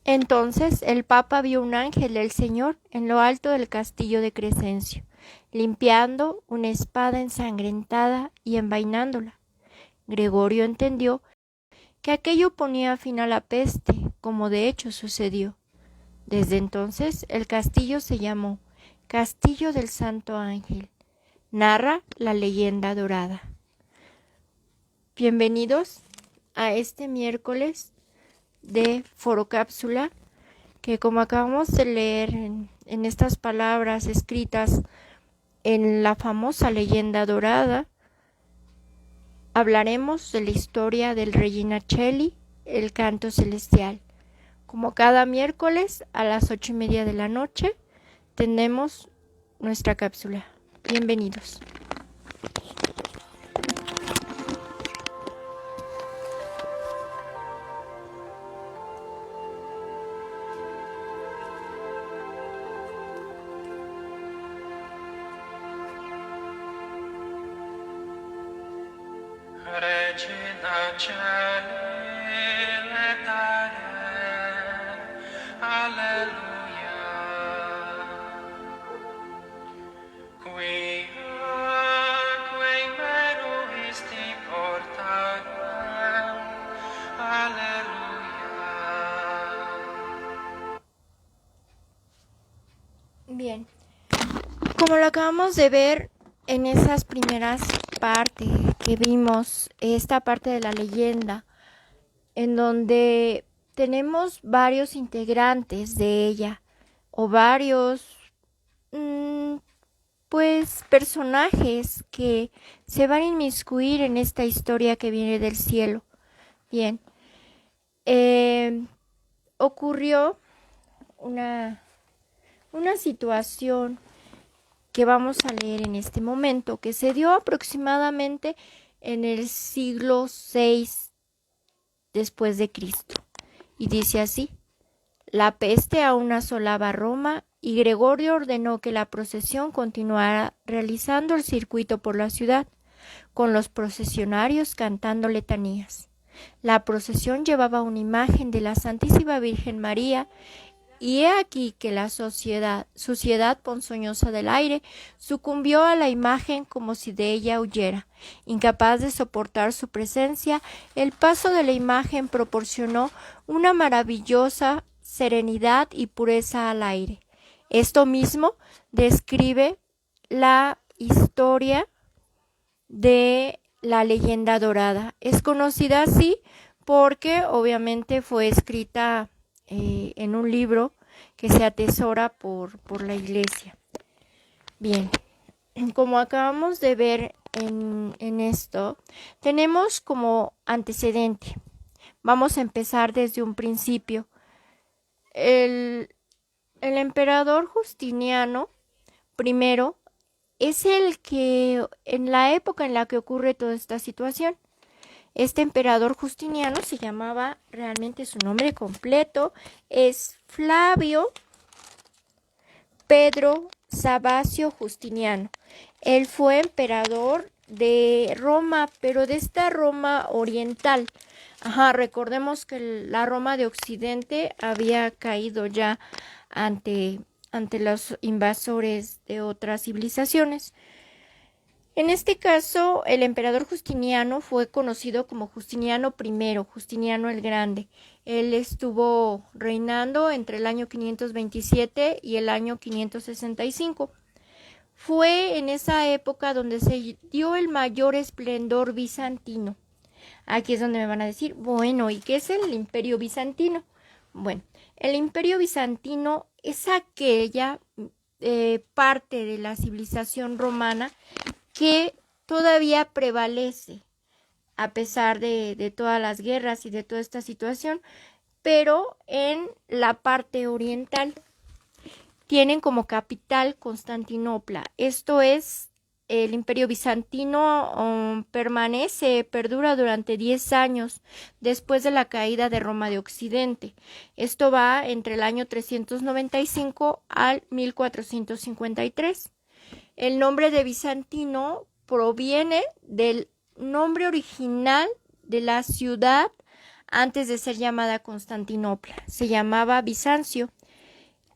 Entonces el Papa vio un ángel del Señor en lo alto del castillo de Crescencio, limpiando una espada ensangrentada y envainándola. Gregorio entendió que aquello ponía fin a la peste, como de hecho sucedió. Desde entonces el castillo se llamó Castillo del Santo Ángel. Narra la leyenda dorada. Bienvenidos a este miércoles de Forocápsula, que como acabamos de leer en estas palabras escritas en la famosa leyenda dorada, hablaremos de la historia del Regina Coeli, el canto celestial. Como cada miércoles a las 8:30 de la noche tenemos nuestra cápsula. Bienvenidos. Regina Coeli, letare, alleluia. Quae meruisti portare, alleluia. Bien, como lo acabamos de ver en esas primeras partes que vimos, esta parte de la leyenda, en donde tenemos varios integrantes de ella, o varios, pues, personajes que se van a inmiscuir en esta historia que viene del cielo. Bien, ocurrió una situación que vamos a leer en este momento, que se dio aproximadamente en el siglo VI después de Cristo. Y dice así: la peste aún asolaba Roma y Gregorio ordenó que la procesión continuara realizando el circuito por la ciudad, con los procesionarios cantando letanías. La procesión llevaba una imagen de la Santísima Virgen María, y he aquí que la suciedad ponzoñosa del aire sucumbió a la imagen como si de ella huyera. Incapaz de soportar su presencia, el paso de la imagen proporcionó una maravillosa serenidad y pureza al aire. Esto mismo describe la historia de la leyenda dorada. Es conocida así porque obviamente fue escrita en un libro que se atesora por la iglesia. Bien, como acabamos de ver en esto, tenemos como antecedente. Vamos a empezar desde un principio. El emperador Justiniano I es el que, en la época en la que ocurre toda esta situación, este emperador Justiniano se llamaba, realmente su nombre completo es Flavio Pedro Sabacio Justiniano. Él fue emperador de Roma, pero de esta Roma oriental. Recordemos que la Roma de Occidente había caído ya ante los invasores de otras civilizaciones. En este caso, el emperador Justiniano fue conocido como Justiniano I, Justiniano el Grande. Él estuvo reinando entre el año 527 y el año 565. Fue en esa época donde se dio el mayor esplendor bizantino. Aquí es donde me van a decir, bueno, ¿y qué es el Imperio Bizantino? Bueno, el Imperio Bizantino es aquella parte de la civilización romana que todavía prevalece a pesar de todas las guerras y de toda esta situación, pero en la parte oriental tienen como capital Constantinopla. Esto es, el Imperio Bizantino perdura durante 10 años después de la caída de Roma de Occidente. Esto va entre el año 395 al 1453. El nombre de bizantino proviene del nombre original de la ciudad antes de ser llamada Constantinopla. Se llamaba Bizancio.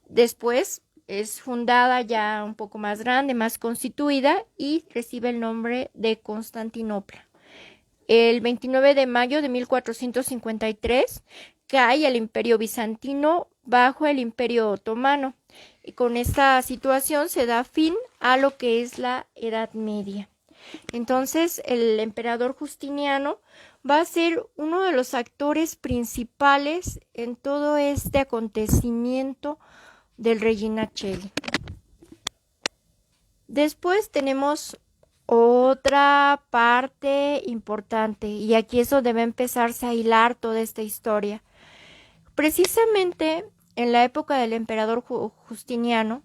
Después es fundada ya un poco más grande, más constituida y recibe el nombre de Constantinopla. El 29 de mayo de 1453 cae el Imperio Bizantino bajo el Imperio Otomano. Y con esta situación se da fin a lo que es la Edad Media. Entonces, el emperador Justiniano va a ser uno de los actores principales en todo este acontecimiento del Regina Coeli. Después tenemos otra parte importante, y aquí es donde va a empezarse a hilar toda esta historia. Precisamente en la época del emperador Justiniano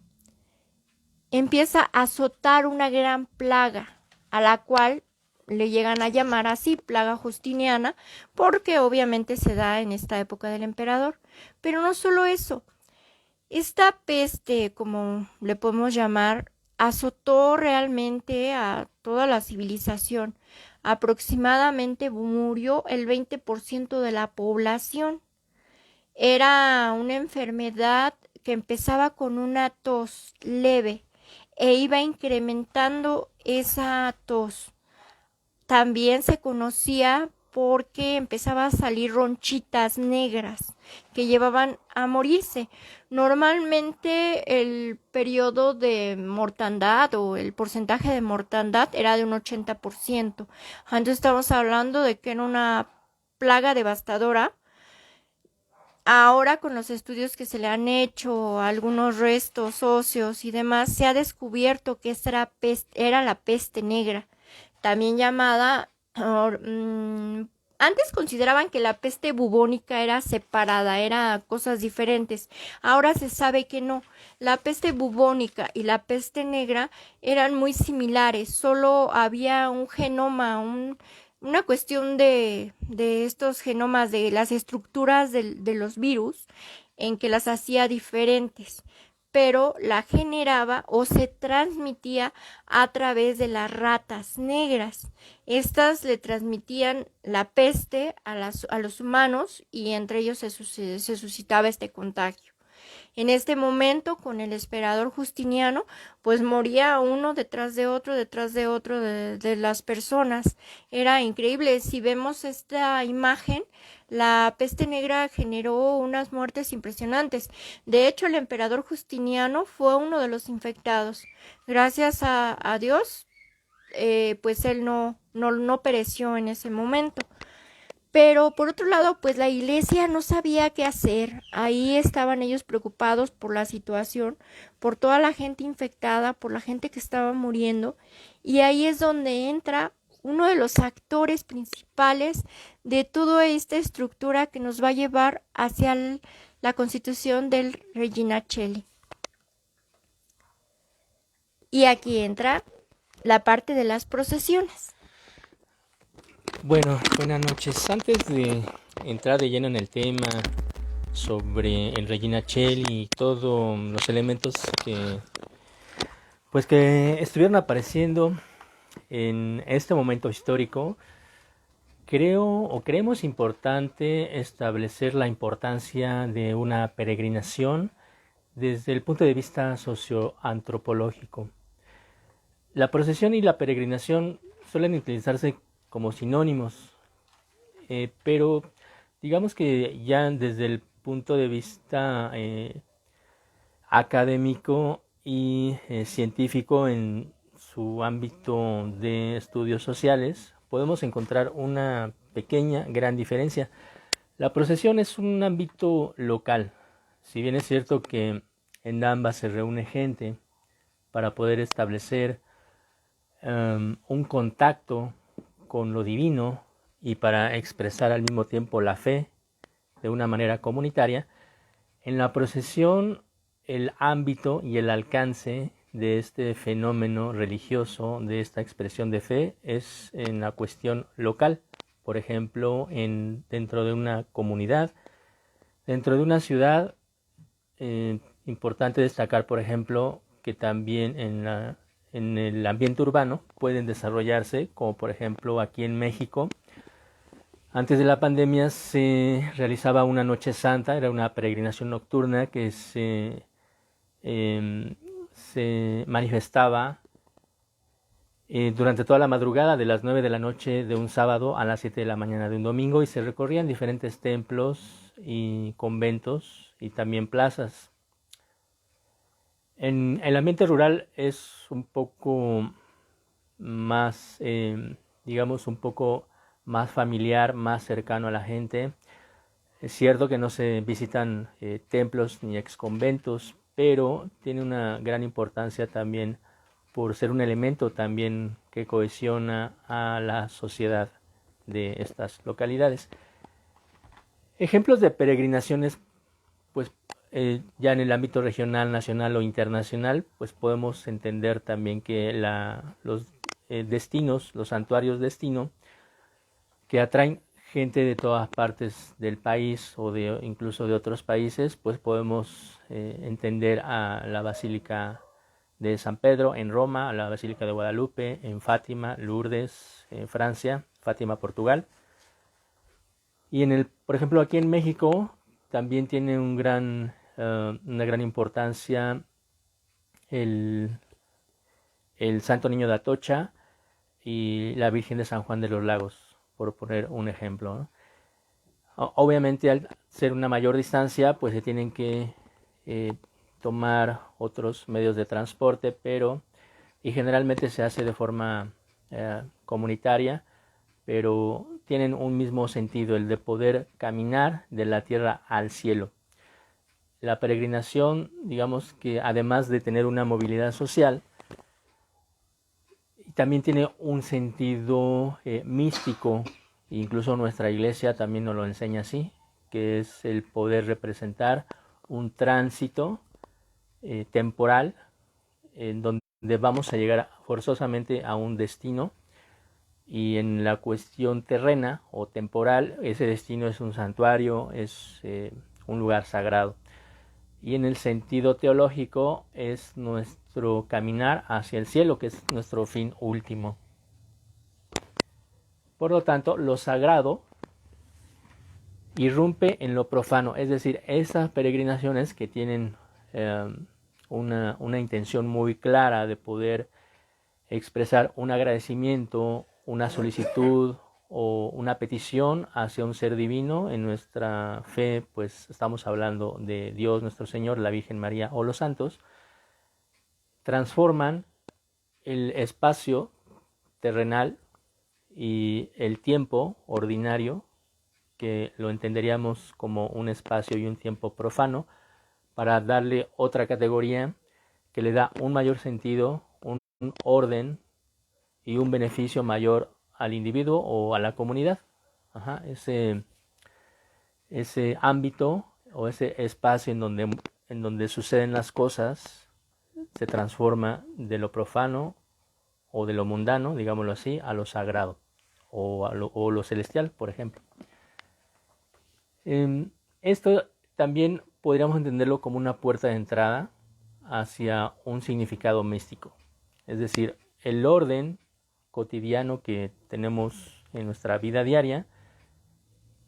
empieza a azotar una gran plaga, a la cual le llegan a llamar así, plaga justiniana, porque obviamente se da en esta época del emperador. Pero no solo eso, esta peste, como le podemos llamar, azotó realmente a toda la civilización. Aproximadamente murió el 20% de la población. Era una enfermedad que empezaba con una tos leve e iba incrementando esa tos. También se conocía porque empezaba a salir ronchitas negras que llevaban a morirse. Normalmente el periodo de mortandad o el porcentaje de mortandad era de un 80%. Entonces estamos hablando de que era una plaga devastadora. Ahora, con los estudios que se le han hecho, algunos restos óseos y demás, se ha descubierto que esta era la peste negra, también llamada... Antes consideraban que la peste bubónica era separada, eran cosas diferentes. Ahora se sabe que no. La peste bubónica y la peste negra eran muy similares, solo había un genoma, una cuestión de estos genomas, de las estructuras de los virus, en que las hacía diferentes, pero la generaba o se transmitía a través de las ratas negras. Estas le transmitían la peste a los humanos y entre ellos se suscitaba este contagio. En este momento, con el emperador Justiniano, pues moría uno detrás de otro de las personas. Era increíble. Si vemos esta imagen, la peste negra generó unas muertes impresionantes. De hecho, el emperador Justiniano fue uno de los infectados. Gracias a Dios, pues él no pereció en ese momento. Pero por otro lado, pues la iglesia no sabía qué hacer. Ahí estaban ellos preocupados por la situación, por toda la gente infectada, por la gente que estaba muriendo. Y ahí es donde entra uno de los actores principales de toda esta estructura que nos va a llevar hacia la constitución del Regina Coeli. Y aquí entra la parte de las procesiones. Bueno, buenas noches. Antes de entrar de lleno en el tema sobre el Regina Coeli y todos los elementos que estuvieron apareciendo en este momento histórico, creemos importante establecer la importancia de una peregrinación desde el punto de vista socioantropológico. La procesión y la peregrinación suelen utilizarse como sinónimos, pero digamos que ya desde el punto de vista académico y científico en su ámbito de estudios sociales, podemos encontrar una pequeña, gran diferencia. La procesión es un ámbito local, si bien es cierto que en ambas se reúne gente para poder establecer un contacto con lo divino y para expresar al mismo tiempo la fe de una manera comunitaria. En la procesión, el ámbito y el alcance de este fenómeno religioso, de esta expresión de fe, es en la cuestión local. Por ejemplo, dentro de una comunidad, dentro de una ciudad. Importante destacar, por ejemplo, que también en el ambiente urbano pueden desarrollarse, como por ejemplo aquí en México, Antes de la pandemia se realizaba una Noche Santa, era una peregrinación nocturna que se manifestaba durante toda la madrugada, de las 9 de la noche de un sábado a las 7 de la mañana de un domingo, y se recorrían diferentes templos y conventos y también plazas. En el ambiente rural es un poco más, digamos, un poco más familiar, más cercano a la gente. Es cierto que no se visitan templos ni exconventos, pero tiene una gran importancia también por ser un elemento también que cohesiona a la sociedad de estas localidades. Ejemplos de peregrinaciones, pues ya en el ámbito regional, nacional o internacional, pues podemos entender también que los destinos, los santuarios destino, que atraen gente de todas partes del país o incluso de otros países, pues podemos entender a la Basílica de San Pedro en Roma, a la Basílica de Guadalupe en Fátima, Lourdes en Francia, Fátima, Portugal. Y por ejemplo, aquí en México también tiene una gran importancia el Santo Niño de Atocha y la Virgen de San Juan de los Lagos, por poner un ejemplo, ¿no? Obviamente, al ser una mayor distancia, pues se tienen que tomar otros medios de transporte, y generalmente se hace de forma comunitaria, pero tienen un mismo sentido, el de poder caminar de la tierra al cielo. La peregrinación, digamos que además de tener una movilidad social, también tiene un sentido místico, incluso nuestra iglesia también nos lo enseña así, que es el poder representar un tránsito temporal en donde vamos a llegar forzosamente a un destino, y en la cuestión terrena o temporal ese destino es un santuario, es un lugar sagrado, y en el sentido teológico es nuestro caminar hacia el cielo, que es nuestro fin último. Por lo tanto, lo sagrado irrumpe en lo profano, es decir, esas peregrinaciones que tienen una intención muy clara de poder expresar un agradecimiento, una solicitud o una petición hacia un ser divino. En nuestra fe, pues estamos hablando de Dios, nuestro Señor, la Virgen María o los santos. Transforman el espacio terrenal y el tiempo ordinario, que lo entenderíamos como un espacio y un tiempo profano, para darle otra categoría que le da un mayor sentido, un orden y un beneficio mayor al individuo o a la comunidad. Ese ámbito o ese espacio en donde suceden las cosas se transforma de lo profano o de lo mundano, digámoslo así, a lo sagrado o lo celestial, por ejemplo. Esto también podríamos entenderlo como una puerta de entrada hacia un significado místico. Es decir, el orden cotidiano que tenemos en nuestra vida diaria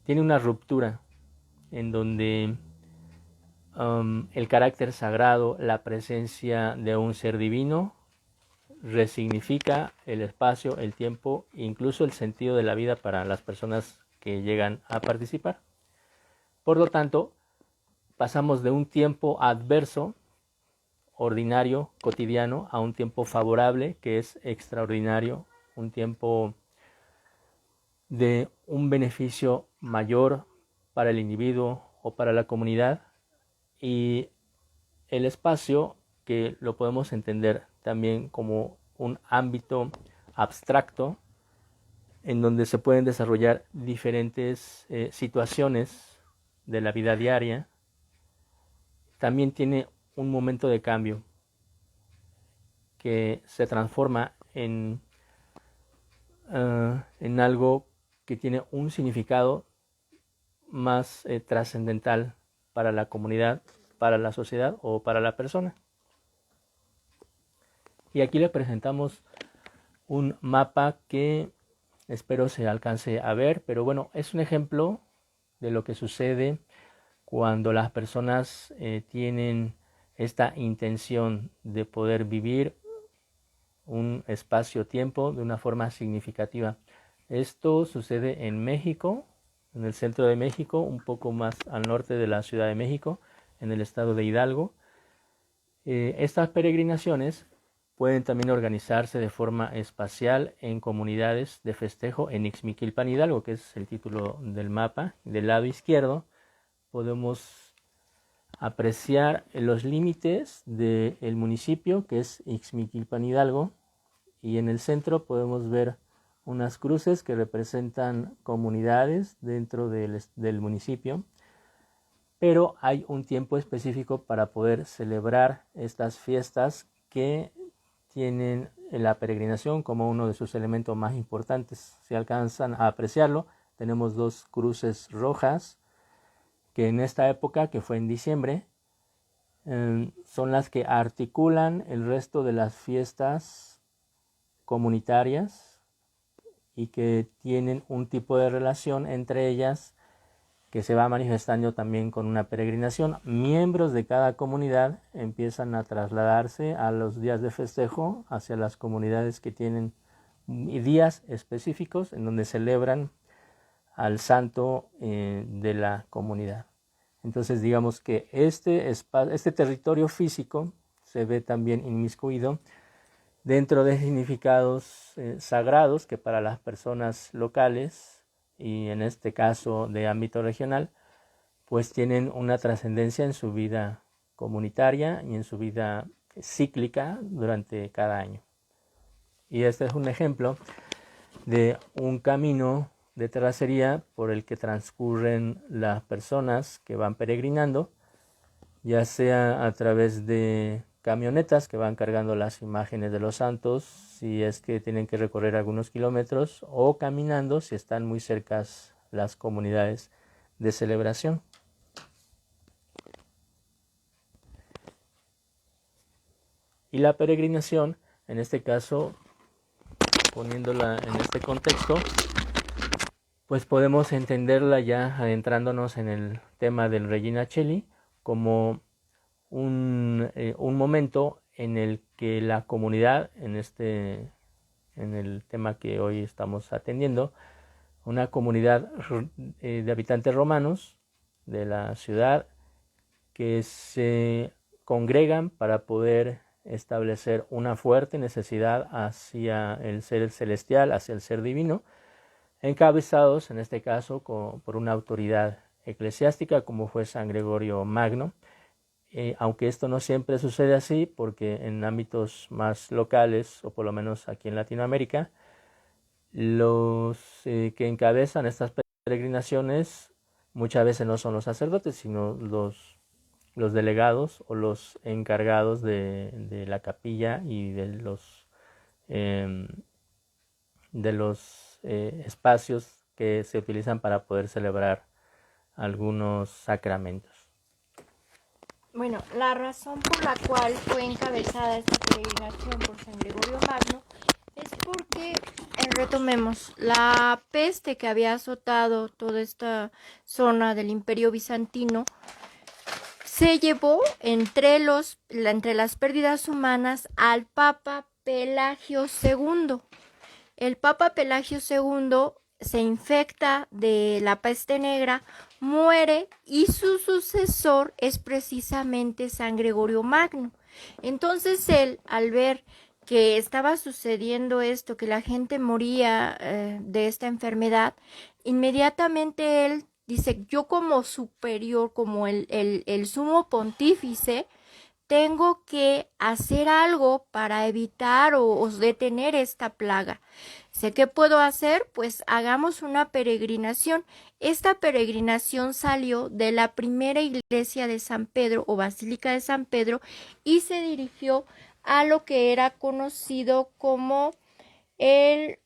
tiene una ruptura en donde el carácter sagrado, la presencia de un ser divino, resignifica el espacio, el tiempo e incluso el sentido de la vida para las personas que llegan a participar. Por lo tanto, pasamos de un tiempo adverso, ordinario, cotidiano, a un tiempo favorable, que es extraordinario, un tiempo de un beneficio mayor para el individuo o para la comunidad, y el espacio, que lo podemos entender también como un ámbito abstracto en donde se pueden desarrollar diferentes situaciones de la vida diaria, también tiene un momento de cambio que se transforma en algo que tiene un significado más trascendental para la comunidad, para la sociedad o para la persona. Y aquí le presentamos un mapa que Espero se alcance a ver, pero bueno, es un ejemplo de lo que sucede cuando las personas tienen esta intención de poder vivir un espacio-tiempo de una forma significativa. Esto sucede en México, en el centro de México, un poco más al norte de la Ciudad de México, en el estado de Hidalgo. Estas peregrinaciones pueden también organizarse de forma espacial en comunidades de festejo en Ixmiquilpan, Hidalgo, que es el título del mapa. Del lado izquierdo podemos apreciar los límites del municipio, que es Ixmiquilpan, Hidalgo, y en el centro podemos ver unas cruces que representan comunidades dentro del municipio, pero hay un tiempo específico para poder celebrar estas fiestas que tienen la peregrinación como uno de sus elementos más importantes. Si alcanzan a apreciarlo, tenemos dos cruces rojas que en esta época, que fue en diciembre, son las que articulan el resto de las fiestas comunitarias y que tienen un tipo de relación entre ellas que se va manifestando también con una peregrinación. Miembros de cada comunidad empiezan a trasladarse a los días de festejo hacia las comunidades que tienen días específicos en donde celebran al santo de la comunidad. Entonces digamos que este territorio físico se ve también inmiscuido dentro de significados sagrados que para las personas locales y en este caso de ámbito regional, pues tienen una trascendencia en su vida comunitaria y en su vida cíclica durante cada año. Y este es un ejemplo de un camino de terracería por el que transcurren las personas que van peregrinando, ya sea a través de camionetas que van cargando las imágenes de los santos, si es que tienen que recorrer algunos kilómetros, o caminando si están muy cercas las comunidades de celebración. Y la peregrinación, en este caso, poniéndola en este contexto, pues podemos entenderla ya adentrándonos en el tema del Regina Coeli como un momento en el que la comunidad, en el tema que hoy estamos atendiendo, una comunidad de habitantes romanos de la ciudad que se congregan para poder establecer una fuerte necesidad hacia el ser celestial, hacia el ser divino, encabezados en este caso por una autoridad eclesiástica como fue San Gregorio Magno. Aunque esto no siempre sucede así, porque en ámbitos más locales, o por lo menos aquí en Latinoamérica, los que encabezan estas peregrinaciones muchas veces no son los sacerdotes, sino los delegados o los encargados de la capilla y de los espacios que se utilizan para poder celebrar algunos sacramentos. Bueno, la razón por la cual fue encabezada esta peregrinación por San Gregorio Magno es porque, retomemos, la peste que había azotado toda esta zona del Imperio Bizantino se llevó entre las pérdidas humanas al Papa Pelagio II. El Papa Pelagio II se infecta de la peste negra, muere y su sucesor es precisamente San Gregorio Magno. Entonces él, al ver que estaba sucediendo esto, que la gente moría de esta enfermedad, inmediatamente él dice, yo como superior, como el sumo pontífice, tengo que hacer algo para evitar o detener esta plaga. ¿Sé qué puedo hacer? Pues hagamos una peregrinación. Esta peregrinación salió de la primera iglesia de San Pedro o Basílica de San Pedro y se dirigió a lo que era conocido como el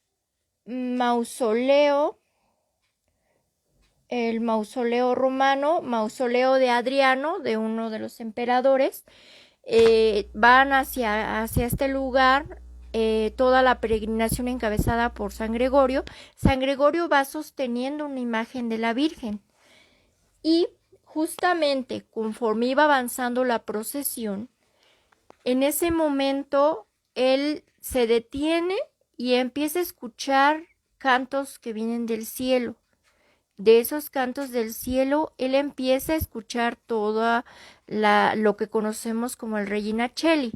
mausoleo romano, mausoleo de Adriano, de uno de los emperadores. Van hacia este lugar toda la peregrinación encabezada por San Gregorio va sosteniendo una imagen de la Virgen. Y justamente conforme iba avanzando la procesión, en ese momento él se detiene y empieza a escuchar cantos que vienen del cielo. De esos cantos del cielo, él empieza a escuchar toda lo que conocemos como el Regina Coeli.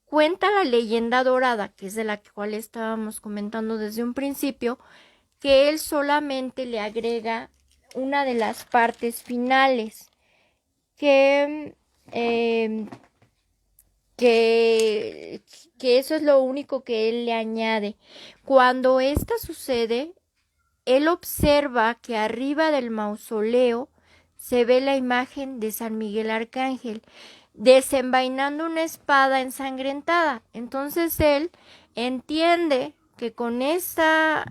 Cuenta la leyenda dorada, que es de la cual estábamos comentando desde un principio, que él solamente le agrega una de las partes finales, que eso es lo único que él le añade. Cuando esto sucede, él observa que arriba del mausoleo se ve la imagen de San Miguel Arcángel desenvainando una espada ensangrentada. Entonces él entiende que con esta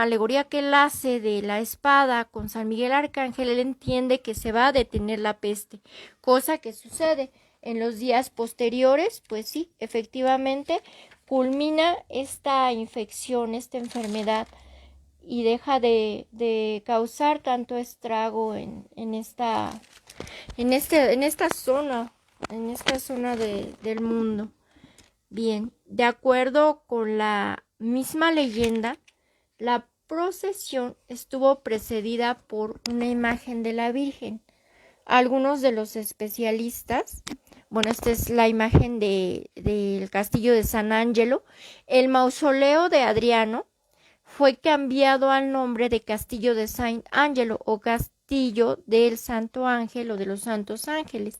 alegoría que él hace de la espada con San Miguel Arcángel, él entiende que se va a detener la peste, cosa que sucede en los días posteriores. Pues sí, efectivamente culmina esta infección, esta enfermedad, y deja de causar tanto estrago en esta zona, del mundo. Bien, de acuerdo con la misma leyenda, la procesión estuvo precedida por una imagen de la Virgen. Algunos de los especialistas, bueno, esta es la imagen del castillo de San Angelo. El mausoleo de Adriano fue cambiado al nombre de Castillo de San Angelo o Castillo del Santo Ángel o de los Santos Ángeles,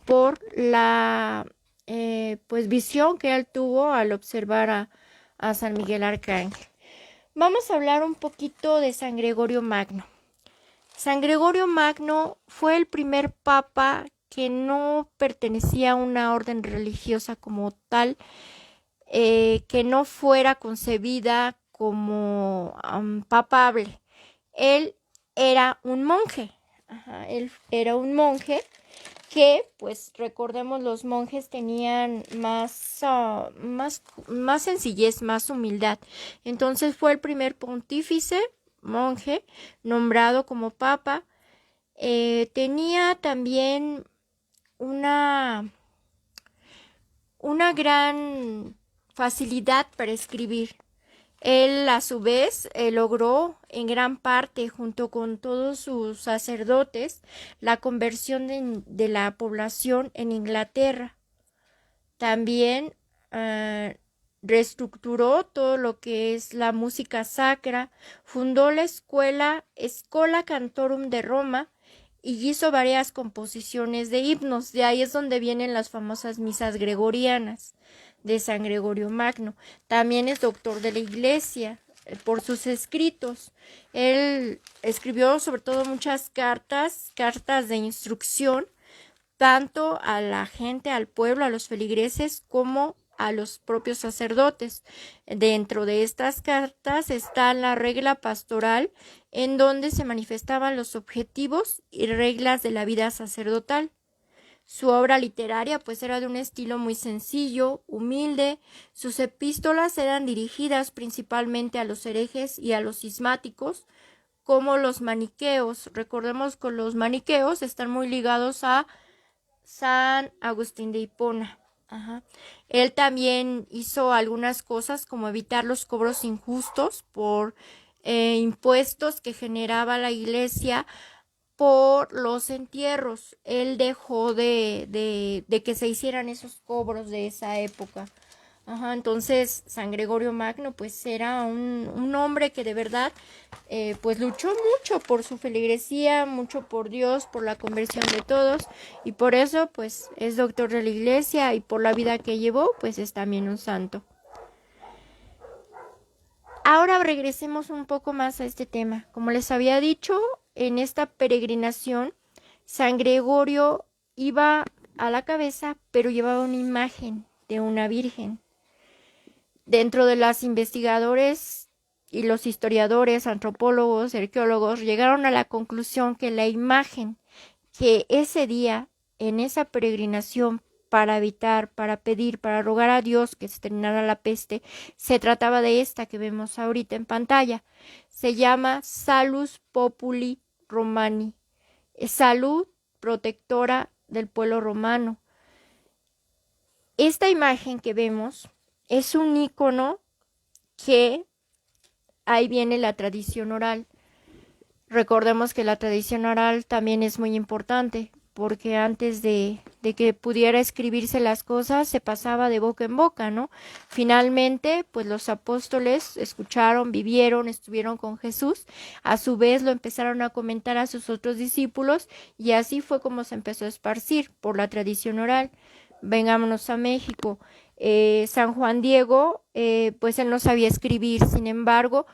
por la visión que él tuvo al observar a San Miguel Arcángel. Vamos a hablar un poquito de San Gregorio Magno. San Gregorio Magno fue el primer papa que no pertenecía a una orden religiosa como tal, que no fuera concebida como papable. Él era un monje. Él era un monje que, pues recordemos, los monjes tenían más sencillez, más humildad. Entonces fue el primer pontífice monje nombrado como papa. Tenía también una gran facilidad para escribir. Él, a su vez, logró en gran parte, junto con todos sus sacerdotes, la conversión de la población en Inglaterra. También reestructuró todo lo que es la música sacra, fundó la escuela Schola Cantorum de Roma y hizo varias composiciones de himnos. De ahí es donde vienen las famosas misas gregorianas de San Gregorio Magno. También es doctor de la Iglesia por sus escritos. Él escribió sobre todo muchas cartas de instrucción, tanto a la gente, al pueblo, a los feligreses, como a los propios sacerdotes. Dentro de estas cartas está la regla pastoral, en donde se manifestaban los objetivos y reglas de la vida sacerdotal. Su obra literaria pues era de un estilo muy sencillo, humilde. Sus epístolas eran dirigidas principalmente a los herejes y a los cismáticos, como los maniqueos. Recordemos que los maniqueos están muy ligados a San Agustín de Hipona. Él también hizo algunas cosas como evitar los cobros injustos por impuestos que generaba la Iglesia por los entierros. Él dejó de que se hicieran esos cobros de esa época. Entonces San Gregorio Magno pues era un hombre que de verdad pues luchó mucho por su feligresía, mucho por Dios, por la conversión de todos, y por eso pues es doctor de la Iglesia, y por la vida que llevó pues es también un santo. Ahora regresemos un poco más a este tema. Como les había dicho, en esta peregrinación San Gregorio iba a la cabeza, pero llevaba una imagen de una virgen. Dentro de los investigadores y los historiadores, antropólogos, arqueólogos, llegaron a la conclusión que la imagen que ese día, en esa peregrinación, para evitar, para pedir, para rogar a Dios que se terminara la peste, se trataba de esta que vemos ahorita en pantalla. Se llama Salus Populi Romani, salud protectora del pueblo romano. Esta imagen que vemos es un icono que ahí viene la tradición oral. Recordemos que la tradición oral también es muy importante, porque antes de que pudiera escribirse las cosas, se pasaba de boca en boca, ¿no? Finalmente, pues los apóstoles escucharon, vivieron, estuvieron con Jesús, a su vez lo empezaron a comentar a sus otros discípulos, y así fue como se empezó a esparcir por la tradición oral. Vengámonos a México. San Juan Diego, pues él no sabía escribir, sin embargo,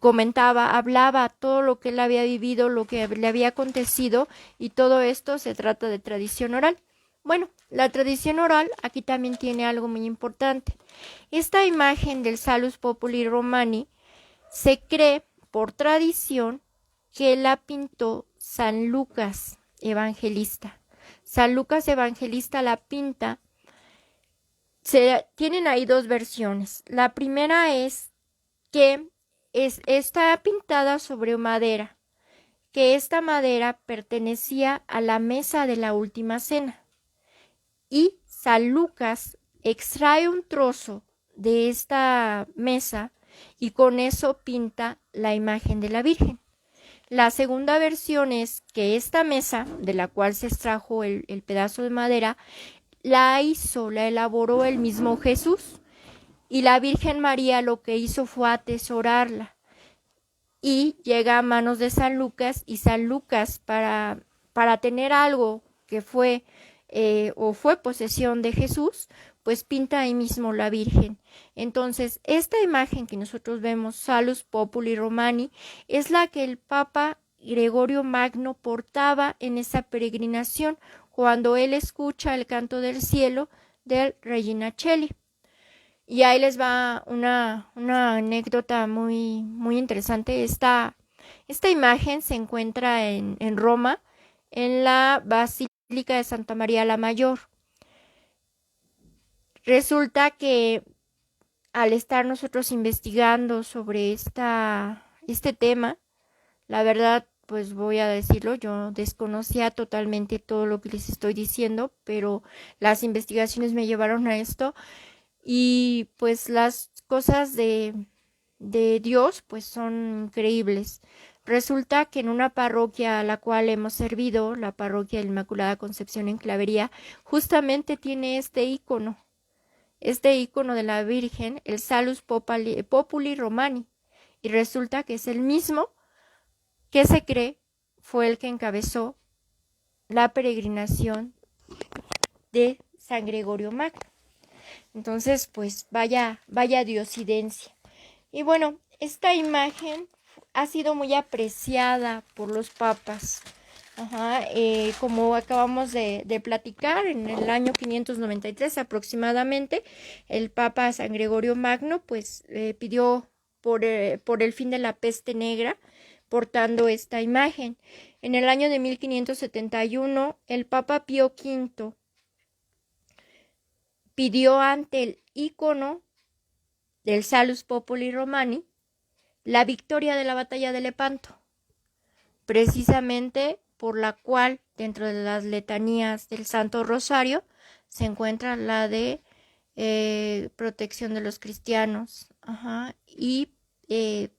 comentaba, hablaba todo lo que él había vivido, lo que le había acontecido, y todo esto se trata de tradición oral. Bueno, la tradición oral aquí también tiene algo muy importante. Esta imagen del Salus Populi Romani se cree por tradición que la pintó San Lucas Evangelista. San Lucas Evangelista la pinta. Tienen ahí dos versiones. La primera es que está pintada sobre madera, que esta madera pertenecía a la mesa de la última cena. Y San Lucas extrae un trozo de esta mesa y con eso pinta la imagen de la Virgen. La segunda versión es que esta mesa, de la cual se extrajo el pedazo de madera, la elaboró el mismo Jesús, y la Virgen María lo que hizo fue atesorarla, y llega a manos de San Lucas, y San Lucas para tener algo que fue fue posesión de Jesús, pues pinta ahí mismo la Virgen. Entonces, esta imagen que nosotros vemos, Salus Populi Romani, es la que el Papa Gregorio Magno portaba en esa peregrinación cuando él escucha el canto del cielo del Regina Coeli. Y ahí les va una anécdota muy, muy interesante. Esta imagen se encuentra en Roma, en la Basílica de Santa María la Mayor. Resulta que al estar nosotros investigando sobre este tema, la verdad, pues voy a decirlo, yo desconocía totalmente todo lo que les estoy diciendo, pero las investigaciones me llevaron a esto, y pues las cosas de Dios pues son increíbles. Resulta que en una parroquia a la cual hemos servido, la parroquia de la Inmaculada Concepción en Clavería, justamente tiene este icono de la Virgen, el Salus Populi Romani, y resulta que es el mismo que se cree fue el que encabezó la peregrinación de San Gregorio Magno. Entonces, pues vaya diosidencia. Y bueno, esta imagen ha sido muy apreciada por los papas. Como acabamos de platicar, en el año 593 aproximadamente, el Papa San Gregorio Magno pues pidió por el fin de la peste negra, portando esta imagen. En el año de 1571, el Papa Pío V pidió ante el ícono del Salus Populi Romani la victoria de la batalla de Lepanto, precisamente por la cual dentro de las letanías del Santo Rosario se encuentra la de protección de los cristianos, y ¿qué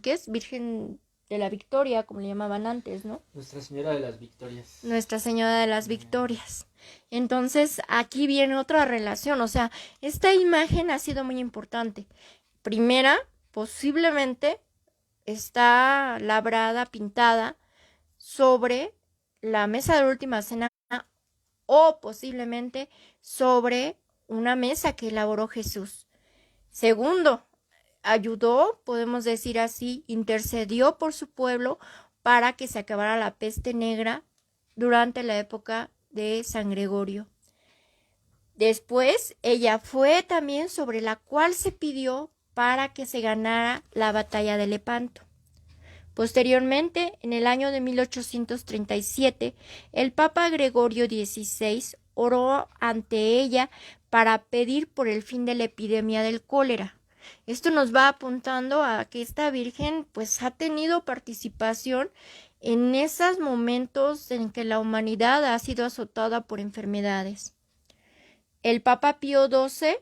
es? Virgen de la Victoria, como le llamaban antes, ¿no? Nuestra Señora de las Victorias. Nuestra Señora de las Victorias. Entonces, aquí viene otra relación, o sea, esta imagen ha sido muy importante. Primera, posiblemente está labrada, pintada sobre la mesa de la última cena, o posiblemente sobre una mesa que elaboró Jesús. Segundo, ayudó, podemos decir así, intercedió por su pueblo para que se acabara la peste negra durante la época de San Gregorio. Después, ella fue también sobre la cual se pidió para que se ganara la batalla de Lepanto. Posteriormente, en el año de 1837, el Papa Gregorio XVI oró ante ella para pedir por el fin de la epidemia del cólera. Esto nos va apuntando a que esta Virgen pues ha tenido participación en esos momentos en que la humanidad ha sido azotada por enfermedades. El Papa Pío XII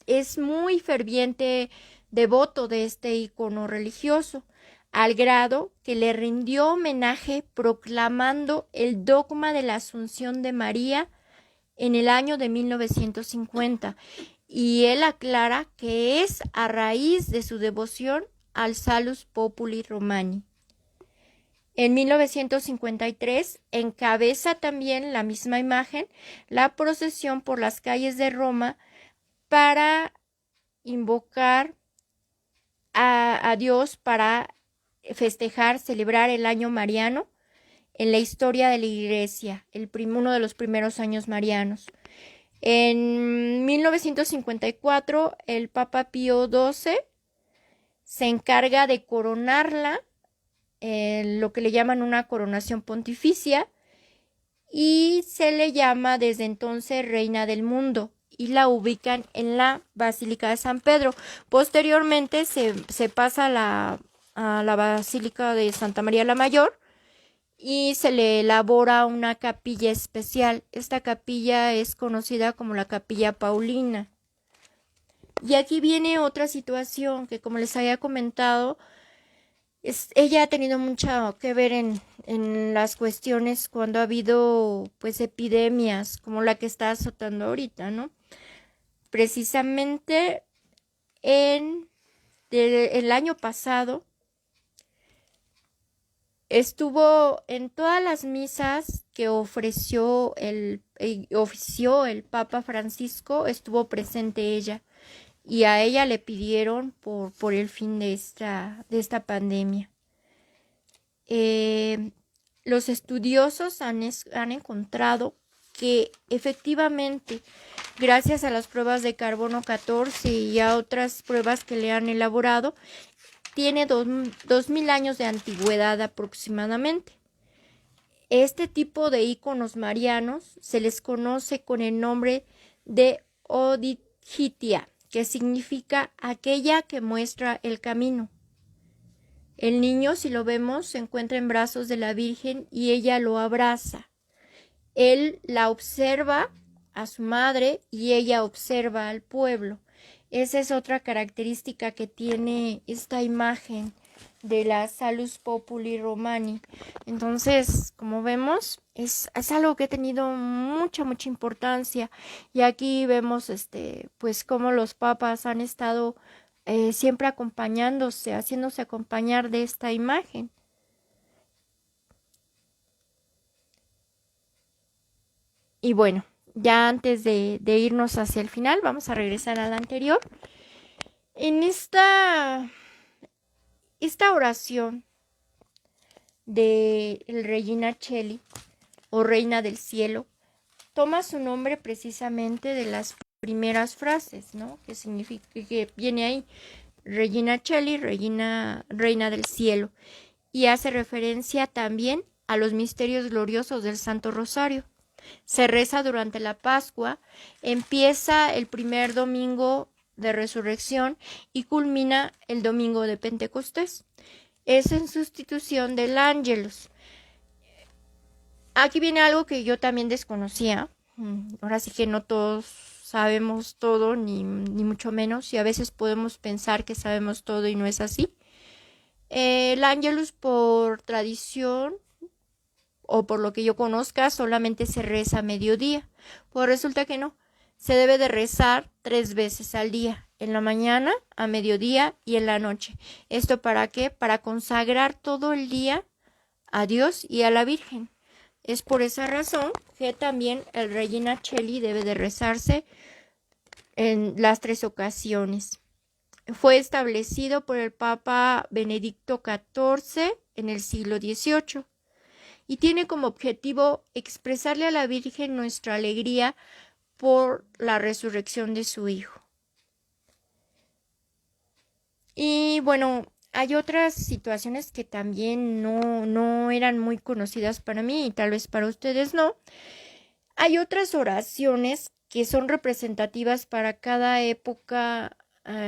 es muy ferviente devoto de este icono religioso, al grado que le rindió homenaje proclamando el dogma de la Asunción de María en el año de 1950, y él aclara que es a raíz de su devoción al Salus Populi Romani. En 1953 encabeza también la misma imagen la procesión por las calles de Roma para invocar a Dios, para festejar, celebrar el año mariano en la historia de la Iglesia, uno de los primeros años marianos. En 1954 el Papa Pío XII se encarga de coronarla, lo que le llaman una coronación pontificia, y se le llama desde entonces Reina del Mundo, y la ubican en la Basílica de San Pedro. Posteriormente se pasa a la Basílica de Santa María la Mayor y se le elabora una capilla especial. Esta capilla es conocida como la Capilla Paulina. Y aquí viene otra situación que, como les había comentado, ella ha tenido mucho que ver en las cuestiones cuando ha habido pues epidemias como la que está azotando ahorita, ¿no? Precisamente el año pasado estuvo en todas las misas que ofició el Papa Francisco, estuvo presente ella, y a ella le pidieron por el fin de esta pandemia. Los estudiosos han encontrado que efectivamente, gracias a las pruebas de carbono 14 y a otras pruebas que le han elaborado, tiene 2000 años de antigüedad aproximadamente. Este tipo de íconos marianos se les conoce con el nombre de Odigitia, que significa aquella que muestra el camino. El niño, si lo vemos, se encuentra en brazos de la Virgen y ella lo abraza. Él la observa a su madre y ella observa al pueblo. Esa es otra característica que tiene esta imagen de la Salus Populi Romani. Entonces, como vemos, es algo que ha tenido mucha importancia. Y aquí vemos pues cómo los papas han estado siempre acompañándose, haciéndose acompañar de esta imagen. Y bueno, ya antes de irnos hacia el final, vamos a regresar a la anterior. En esta oración de el Regina Coeli o Reina del Cielo toma su nombre precisamente de las primeras frases, ¿no? Que significa, que viene ahí, Regina Coeli, Reina del Cielo, y hace referencia también a los misterios gloriosos del Santo Rosario. Se reza durante la Pascua, empieza el primer domingo de Resurrección y culmina el domingo de Pentecostés. Es en sustitución del Ángelus. Aquí viene algo que yo también desconocía. Ahora sí que no todos sabemos todo, ni mucho menos, y a veces podemos pensar que sabemos todo y no es así. El Ángelus, por tradición o por lo que yo conozca, solamente se reza a mediodía. Pues resulta que no. Se debe de rezar 3 veces al día, en la mañana, a mediodía y en la noche. ¿Esto para qué? Para consagrar todo el día a Dios y a la Virgen. Es por esa razón que también el Regina Coeli debe de rezarse en las 3 ocasiones. Fue establecido por el Papa Benedicto XIV en el siglo XVIII. Y tiene como objetivo expresarle a la Virgen nuestra alegría por la resurrección de su Hijo. Y bueno, hay otras situaciones que también no eran muy conocidas para mí y tal vez para ustedes no. Hay otras oraciones que son representativas para cada época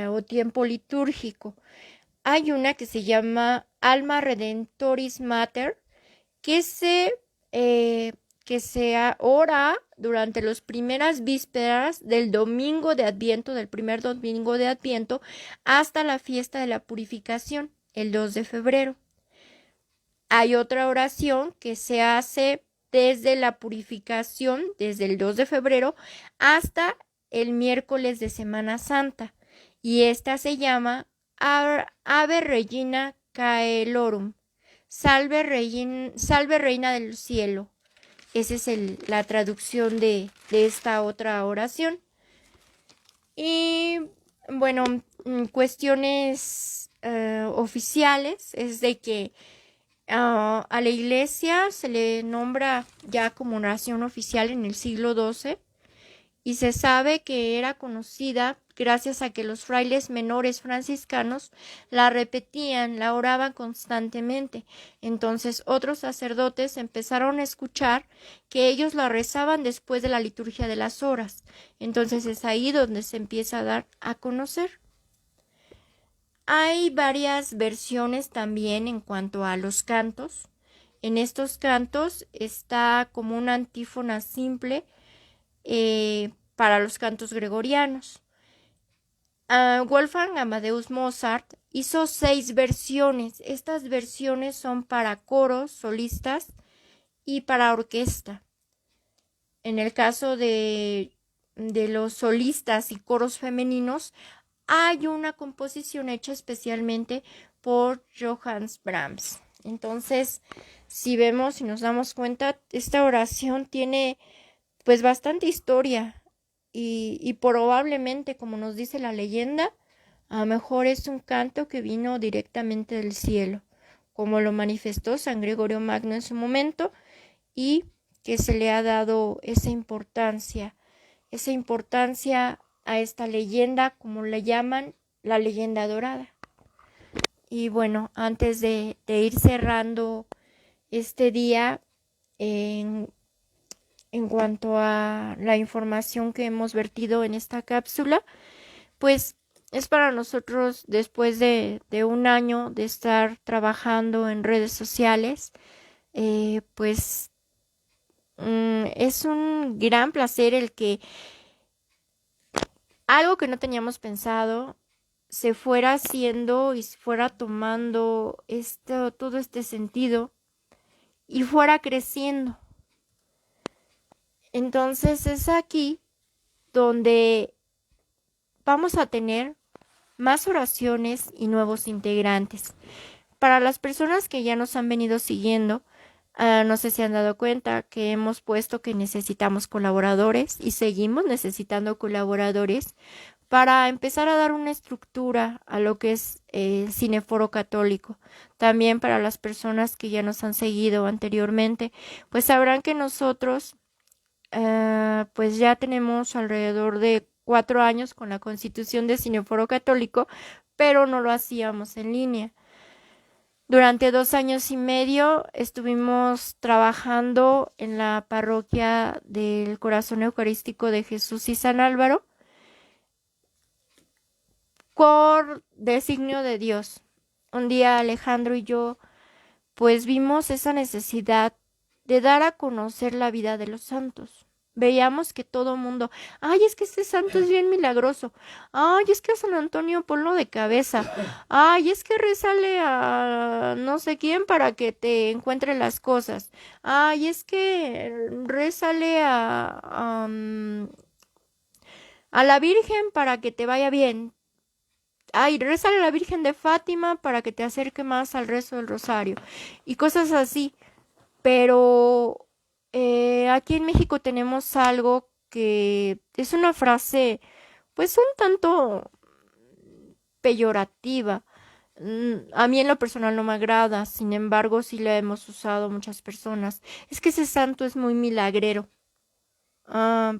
o tiempo litúrgico. Hay una que se llama Alma Redentoris Mater, que se, eh, ora durante las primeras vísperas del domingo de Adviento, del primer domingo de Adviento, hasta la fiesta de la purificación, el 2 de febrero. Hay otra oración que se hace desde la purificación, desde el 2 de febrero, hasta el miércoles de Semana Santa. Y esta se llama Ave Regina Caelorum. Salve Reina del Cielo. Esa es la traducción de esta otra oración. Y bueno, cuestiones oficiales es de que a la iglesia se le nombra ya como oración oficial en el siglo XII y se sabe que era conocida gracias a que los frailes menores franciscanos la repetían, la oraban constantemente. Entonces otros sacerdotes empezaron a escuchar que ellos la rezaban después de la liturgia de las horas. Entonces es ahí donde se empieza a dar a conocer. Hay varias versiones también en cuanto a los cantos. En estos cantos está como una antífona simple para los cantos gregorianos. Wolfgang Amadeus Mozart hizo 6 versiones. Estas versiones son para coros, solistas y para orquesta. En el caso de los solistas y coros femeninos, hay una composición hecha especialmente por Johannes Brahms. Entonces, si vemos y nos damos cuenta, esta oración tiene pues bastante historia y probablemente, como nos dice la leyenda, a lo mejor es un canto que vino directamente del cielo, como lo manifestó San Gregorio Magno en su momento, y que se le ha dado esa importancia a esta leyenda, como le llaman, la leyenda dorada. Y bueno, antes de ir cerrando este día, en cuanto a la información que hemos vertido en esta cápsula, pues es para nosotros, después de un año de estar trabajando en redes sociales, pues es un gran placer el que algo que no teníamos pensado se fuera haciendo y se fuera tomando todo este sentido y fuera creciendo. Entonces es aquí donde vamos a tener más oraciones y nuevos integrantes. Para las personas que ya nos han venido siguiendo, no sé si han dado cuenta que hemos puesto que necesitamos colaboradores y seguimos necesitando colaboradores para empezar a dar una estructura a lo que es el Cineforo Católico. También para las personas que ya nos han seguido anteriormente, pues sabrán que nosotros pues ya tenemos alrededor de 4 años con la constitución de Cineforo Católico, pero no lo hacíamos en línea. Durante 2 años y medio estuvimos trabajando en la parroquia del Corazón Eucarístico de Jesús y San Álvaro por designio de Dios. Un día Alejandro y yo pues vimos esa necesidad de dar a conocer la vida de los santos. Veíamos que todo mundo, ay, es que este santo es bien milagroso, ay, es que a San Antonio ponlo de cabeza, ay, es que rézale a no sé quién para que te encuentre las cosas, ay, es que rézale a la Virgen para que te vaya bien, ay, rézale a la Virgen de Fátima para que te acerque más al rezo del rosario, y cosas así. Pero aquí en México tenemos algo que es una frase pues un tanto peyorativa. A mí en lo personal no me agrada, sin embargo sí la hemos usado muchas personas. Es que ese santo es muy milagrero.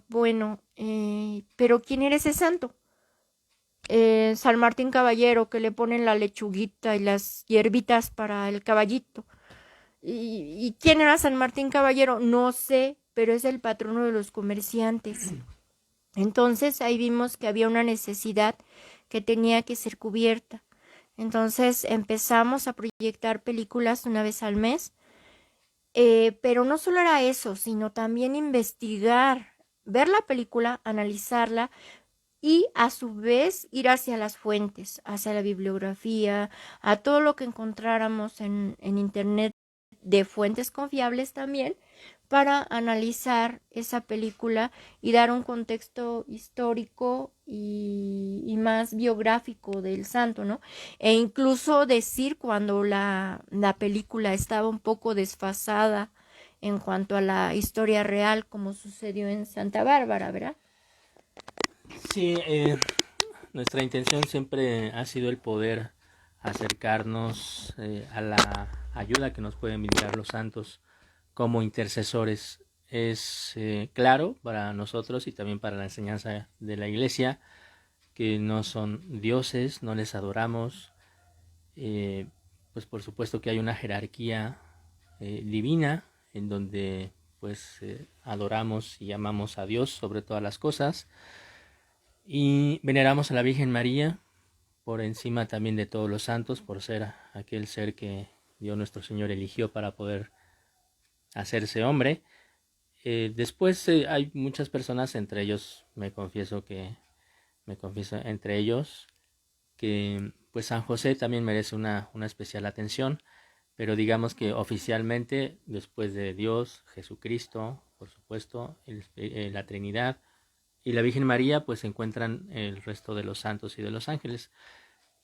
Bueno, pero ¿quién era ese santo? San Martín Caballero, que le ponen la lechuguita y las hierbitas para el caballito. ¿Y quién era San Martín Caballero? No sé, pero es el patrono de los comerciantes. Entonces ahí vimos que había una necesidad que tenía que ser cubierta. Entonces empezamos a proyectar películas una vez al mes, pero no solo era eso, sino también investigar, ver la película, analizarla y a su vez ir hacia las fuentes, hacia la bibliografía, a todo lo que encontráramos en internet de fuentes confiables también para analizar esa película y dar un contexto histórico y más biográfico del santo, ¿no? E incluso decir cuando la película estaba un poco desfasada en cuanto a la historia real, como sucedió en Santa Bárbara, ¿verdad? Sí, nuestra intención siempre ha sido el poder acercarnos a la ayuda que nos pueden brindar los santos como intercesores. Es claro para nosotros y también para la enseñanza de la Iglesia que no son dioses, no les adoramos, pues por supuesto que hay una jerarquía divina en donde pues adoramos y amamos a Dios sobre todas las cosas y veneramos a la Virgen María por encima también de todos los santos, por ser aquel ser que Dios nuestro Señor eligió para poder hacerse hombre. Después hay muchas personas, entre ellos me confieso entre ellos que pues San José también merece una especial atención, pero digamos que oficialmente después de Dios, Jesucristo, por supuesto, la Trinidad y la Virgen María, pues se encuentran el resto de los santos y de los ángeles.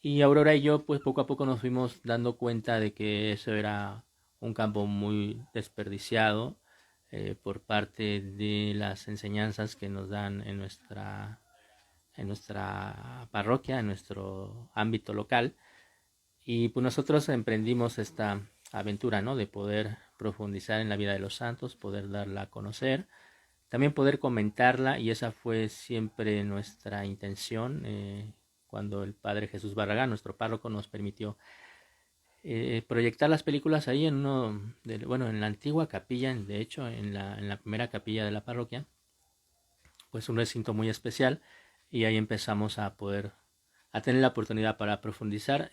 Y Aurora y yo pues poco a poco nos fuimos dando cuenta de que eso era un campo muy desperdiciado por parte de las enseñanzas que nos dan en nuestra parroquia, en nuestro ámbito local. Y pues nosotros emprendimos esta aventura, ¿no? De poder profundizar en la vida de los santos, poder darla a conocer, también poder comentarla, y esa fue siempre nuestra intención cuando el Padre Jesús Barragán, nuestro párroco, nos permitió proyectar las películas ahí en en la antigua capilla, de hecho en la primera capilla de la parroquia, pues un recinto muy especial, y ahí empezamos a tener la oportunidad para profundizar,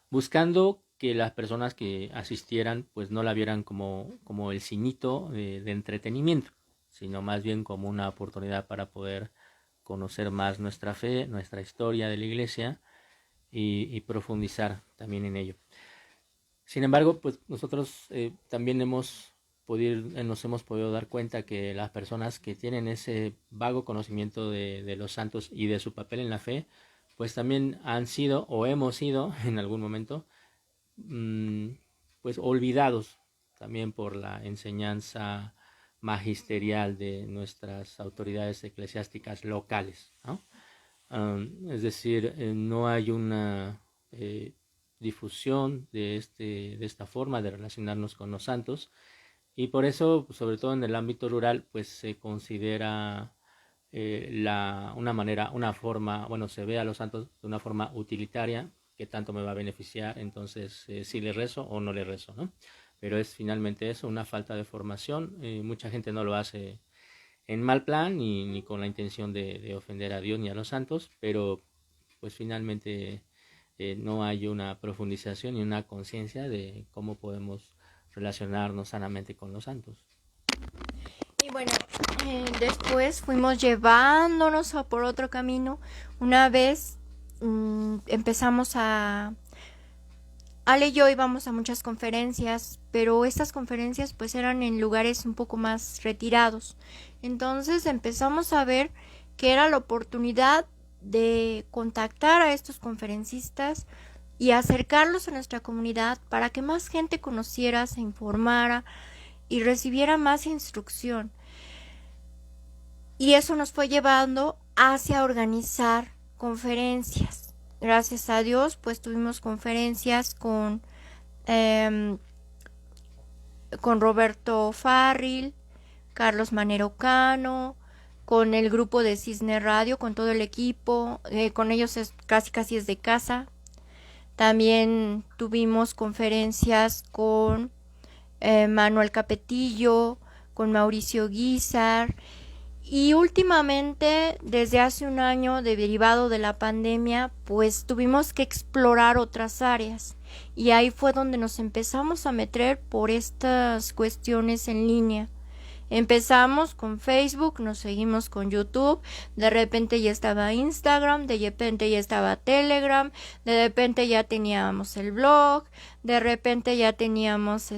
buscando que las personas que asistieran pues no la vieran como el cinito de entretenimiento, sino más bien como una oportunidad para poder conocer más nuestra fe, nuestra historia de la Iglesia y profundizar también en ello. Sin embargo, pues nosotros también nos hemos podido dar cuenta que las personas que tienen ese vago conocimiento de los santos y de su papel en la fe, pues también han sido o hemos sido en algún momento pues olvidados también por la enseñanza magisterial de nuestras autoridades eclesiásticas locales, ¿no? Es decir, no hay una difusión de esta forma de relacionarnos con los santos, y por eso, sobre todo en el ámbito rural, pues se considera una forma, bueno, se ve a los santos de una forma utilitaria, que tanto me va a beneficiar, entonces si le rezo o no le rezo, ¿no? Pero es finalmente eso, una falta de formación. Mucha gente no lo hace en mal plan ni con la intención de ofender a Dios ni a los santos, pero pues finalmente no hay una profundización y una conciencia de cómo podemos relacionarnos sanamente con los santos. Y bueno, después fuimos llevándonos a por otro camino. Una vez empezamos Ale y yo íbamos a muchas conferencias, pero estas conferencias pues eran en lugares un poco más retirados. Entonces empezamos a ver que era la oportunidad de contactar a estos conferencistas y acercarlos a nuestra comunidad para que más gente conociera, se informara y recibiera más instrucción. Y eso nos fue llevando hacia organizar conferencias. Gracias a Dios, pues tuvimos conferencias con Roberto Farril, Carlos Manero Cano, con el grupo de Cisne Radio, con todo el equipo, con ellos casi es de casa. También tuvimos conferencias con Manuel Capetillo, con Mauricio Guizar, y últimamente, desde hace un año, derivado de la pandemia, pues tuvimos que explorar otras áreas, y ahí fue donde nos empezamos a meter por estas cuestiones en línea. Empezamos con Facebook, nos seguimos con YouTube, de repente ya estaba Instagram, de repente ya estaba Telegram, de repente ya teníamos el blog, de repente ya teníamos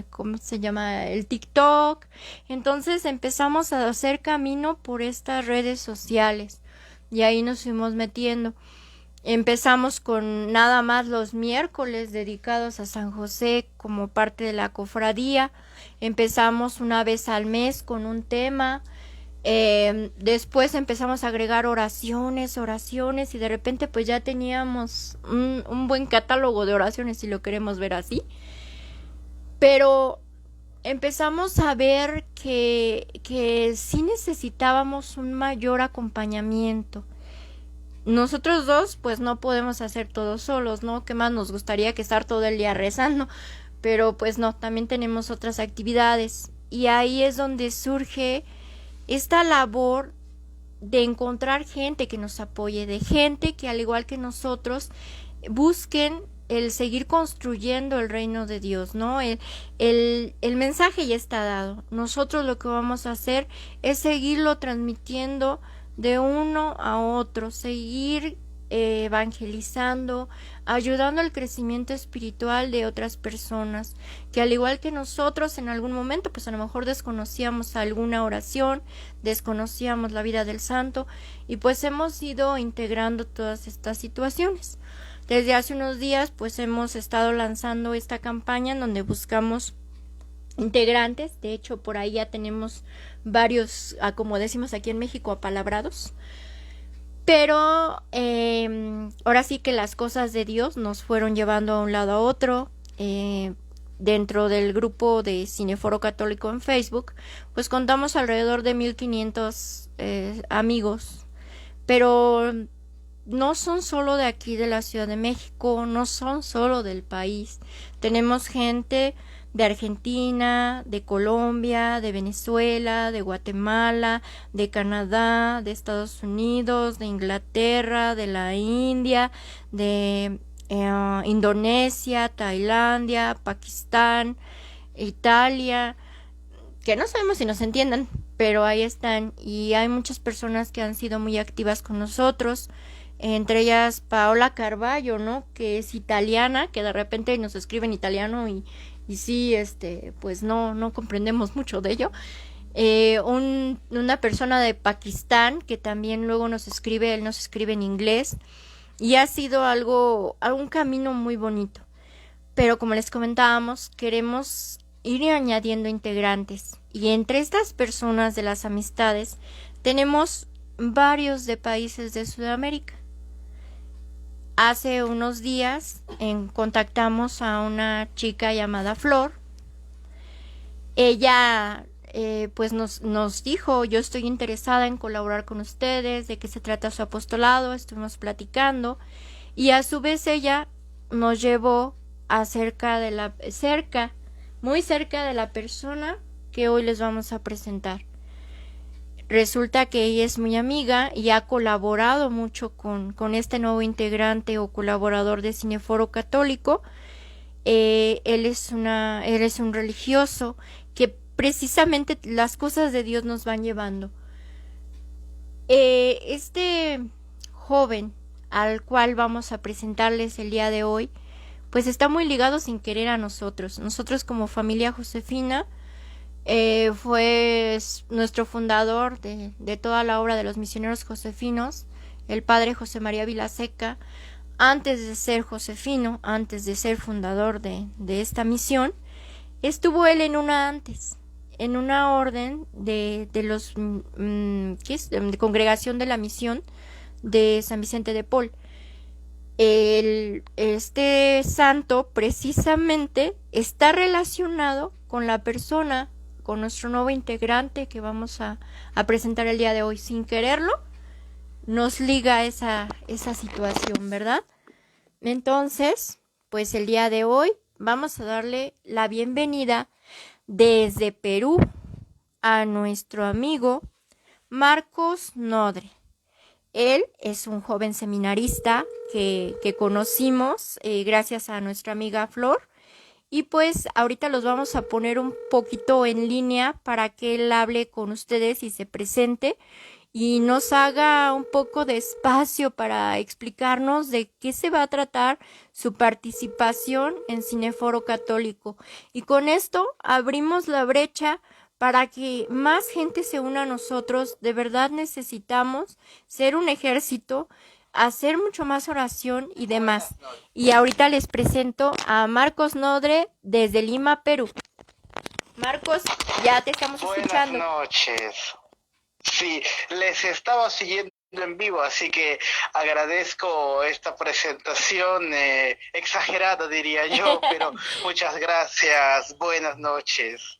¿cómo se llama? El TikTok. Entonces empezamos a hacer camino por estas redes sociales y ahí nos fuimos metiendo. Empezamos con nada más los miércoles dedicados a San José como parte de la cofradía. Empezamos una vez al mes con un tema. Después empezamos a agregar oraciones y de repente pues ya teníamos un buen catálogo de oraciones, si lo queremos ver así. Pero empezamos a ver que sí necesitábamos un mayor acompañamiento. Nosotros dos pues no podemos hacer todo solos, ¿no? ¿Qué más nos gustaría que estar todo el día rezando? Pero pues no, también tenemos otras actividades y ahí es donde surge esta labor de encontrar gente que nos apoye, de gente que al igual que nosotros busquen el seguir construyendo el reino de Dios, ¿no? El mensaje ya está dado. Nosotros lo que vamos a hacer es seguirlo transmitiendo de uno a otro, seguir evangelizando, ayudando al crecimiento espiritual de otras personas que al igual que nosotros en algún momento pues a lo mejor desconocíamos alguna oración, desconocíamos la vida del santo y pues hemos ido integrando todas estas situaciones. Desde hace unos días pues hemos estado lanzando esta campaña en donde buscamos integrantes. De hecho por ahí ya tenemos varios, como decimos aquí en México, apalabrados. Pero ahora sí que las cosas de Dios nos fueron llevando a un lado a otro. Dentro del grupo de Cineforo Católico en Facebook pues contamos alrededor de 1500 amigos, pero no son solo de aquí de la Ciudad de México, no son solo del país. Tenemos gente de Argentina, de Colombia, de Venezuela, de Guatemala, de Canadá, de Estados Unidos, de Inglaterra, de la India, de Indonesia, Tailandia, Pakistán, Italia, que no sabemos si nos entiendan, pero ahí están y hay muchas personas que han sido muy activas con nosotros. Entre ellas Paola Carballo, ¿no? Que es italiana, que de repente nos escribe en italiano y sí, pues no comprendemos mucho de ello. Una persona de Pakistán que también luego nos escribe, él nos escribe en inglés y ha sido un camino muy bonito. Pero como les comentábamos, queremos ir añadiendo integrantes y entre estas personas de las amistades tenemos varios de países de Sudamérica. Hace unos días contactamos a una chica llamada Flor. Ella pues nos dijo, yo estoy interesada en colaborar con ustedes, de qué se trata su apostolado, estuvimos platicando y a su vez ella nos llevó muy cerca de la persona que hoy les vamos a presentar. Resulta que ella es muy amiga y ha colaborado mucho con este nuevo integrante o colaborador de Cineforo Católico. Él es un religioso que precisamente las cosas de Dios nos van llevando. Este joven al cual vamos a presentarles el día de hoy, pues está muy ligado sin querer a nosotros. Nosotros como familia josefina, fue nuestro fundador de toda la obra de los misioneros josefinos, el padre José María Vilaseca. Antes de ser josefino, antes de ser fundador de esta misión, estuvo él en una orden de los de Congregación de la Misión de San Vicente de Paul. Este santo precisamente está relacionado con la persona con nuestro nuevo integrante que vamos a presentar el día de hoy. Sin quererlo, nos liga esa situación, ¿verdad? Entonces, pues el día de hoy vamos a darle la bienvenida desde Perú a nuestro amigo Marcos Nodre. Él es un joven seminarista que conocimos gracias a nuestra amiga Flor. Y pues ahorita los vamos a poner un poquito en línea para que él hable con ustedes y se presente y nos haga un poco de espacio para explicarnos de qué se va a tratar su participación en Cineforo Católico. Y con esto abrimos la brecha para que más gente se una a nosotros. De verdad necesitamos ser un ejército, hacer mucho más oración y demás. Y ahorita les presento a Marcos Nodre desde Lima, Perú. Marcos, ya te estamos escuchando. Buenas noches. Sí, les estaba siguiendo en vivo, así que agradezco esta presentación exagerada, diría yo, pero muchas gracias. Buenas noches.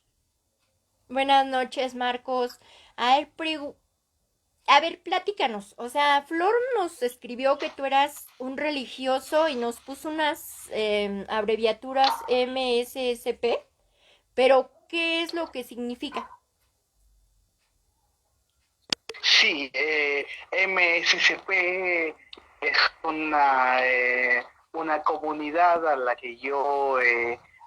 Buenas noches, Marcos. A ver, platícanos. O sea, Flor nos escribió que tú eras un religioso y nos puso unas abreviaturas MSSP, pero ¿qué es lo que significa? Sí, MSCP es una comunidad a la que yo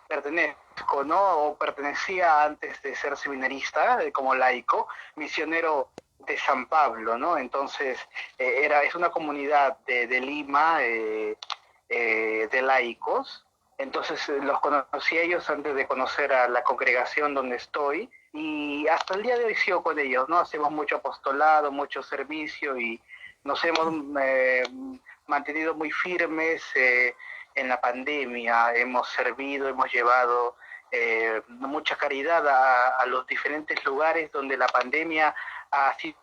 pertenezco, ¿no? O pertenecía antes de ser seminarista, como laico, misionero de San Pablo, ¿no? Entonces, es una comunidad de Lima, de laicos. Entonces, los conocí a ellos antes de conocer a la congregación donde estoy, y hasta el día de hoy sigo con ellos, ¿no? Hacemos mucho apostolado, mucho servicio, y nos hemos mantenido muy firmes en la pandemia. Hemos servido, hemos llevado mucha caridad a los diferentes lugares donde la pandemia ha sido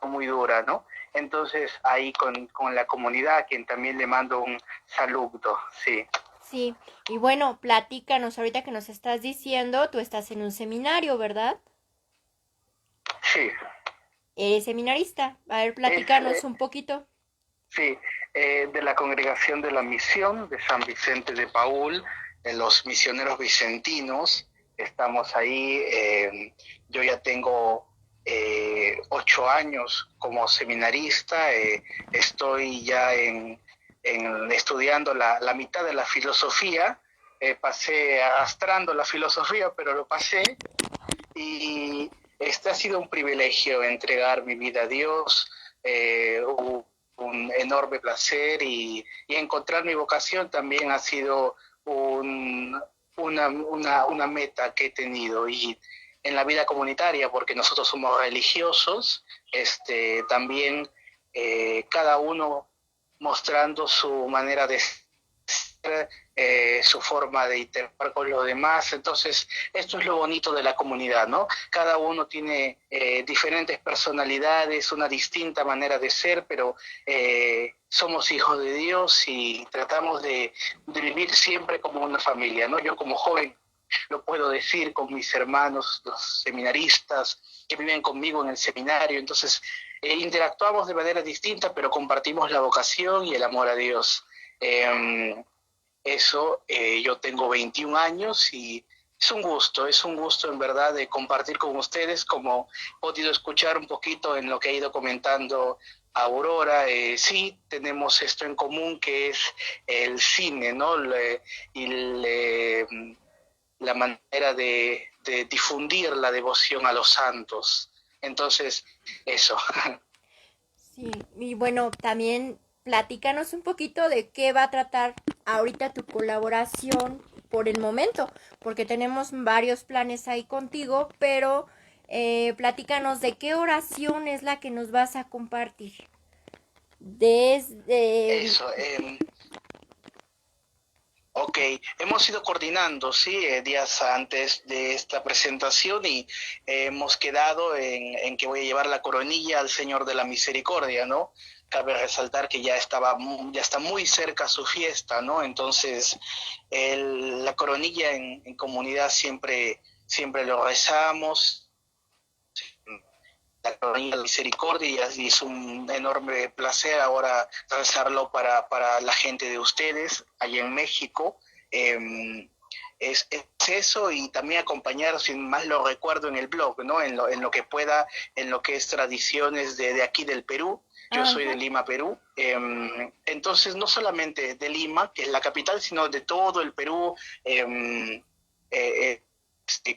muy dura, ¿no? Entonces, ahí con la comunidad, a quien también le mando un saludo, sí. Sí, y bueno, platícanos, ahorita que nos estás diciendo, tú estás en un seminario, ¿verdad? Sí. Eres seminarista. A ver, platícanos un poquito. Sí, de la Congregación de la Misión de San Vicente de Paúl, los misioneros vicentinos. Estamos ahí. Yo ya tengo 8 años como seminarista. Estoy ya estudiando la mitad de la filosofía. Pasé arrastrando la filosofía, pero lo pasé. Y este ha sido un privilegio, entregar mi vida a Dios, un enorme placer, y encontrar mi vocación también ha sido una meta que he tenido. Y en la vida comunitaria, porque nosotros somos religiosos, también cada uno mostrando su manera de ser, su forma de interactuar con los demás. Entonces, esto es lo bonito de la comunidad, ¿no? Cada uno tiene diferentes personalidades, una distinta manera de ser, pero somos hijos de Dios y tratamos de vivir siempre como una familia, ¿no? Yo como joven lo puedo decir con mis hermanos, los seminaristas que viven conmigo en el seminario. Entonces, interactuamos de manera distinta, pero compartimos la vocación y el amor a Dios. Yo tengo 21 años y es un gusto en verdad de compartir con ustedes, como he podido escuchar un poquito en lo que ha ido comentando Aurora. Sí, tenemos esto en común, que es el cine, ¿no? La manera de difundir la devoción a los santos. Entonces, eso. Sí, y bueno, también platícanos un poquito de qué va a tratar ahorita tu colaboración por el momento, porque tenemos varios planes ahí contigo, pero platícanos de qué oración es la que nos vas a compartir. Desde... Eso, ok, hemos ido coordinando, sí, días antes de esta presentación, y hemos quedado en que voy a llevar la coronilla al Señor de la Misericordia, ¿no? Cabe resaltar que ya está muy cerca su fiesta, ¿no? Entonces, la coronilla en comunidad siempre siempre lo rezamos, la Colonia de la Misericordia, y es un enorme placer ahora rezarlo para la gente de ustedes allá en México. Es eso, y también acompañar, si más lo recuerdo, en el blog, ¿no? En lo que pueda, en lo que es tradiciones de aquí del Perú. Yo soy de Lima, Perú. Entonces, no solamente de Lima, que es la capital, sino de todo el Perú.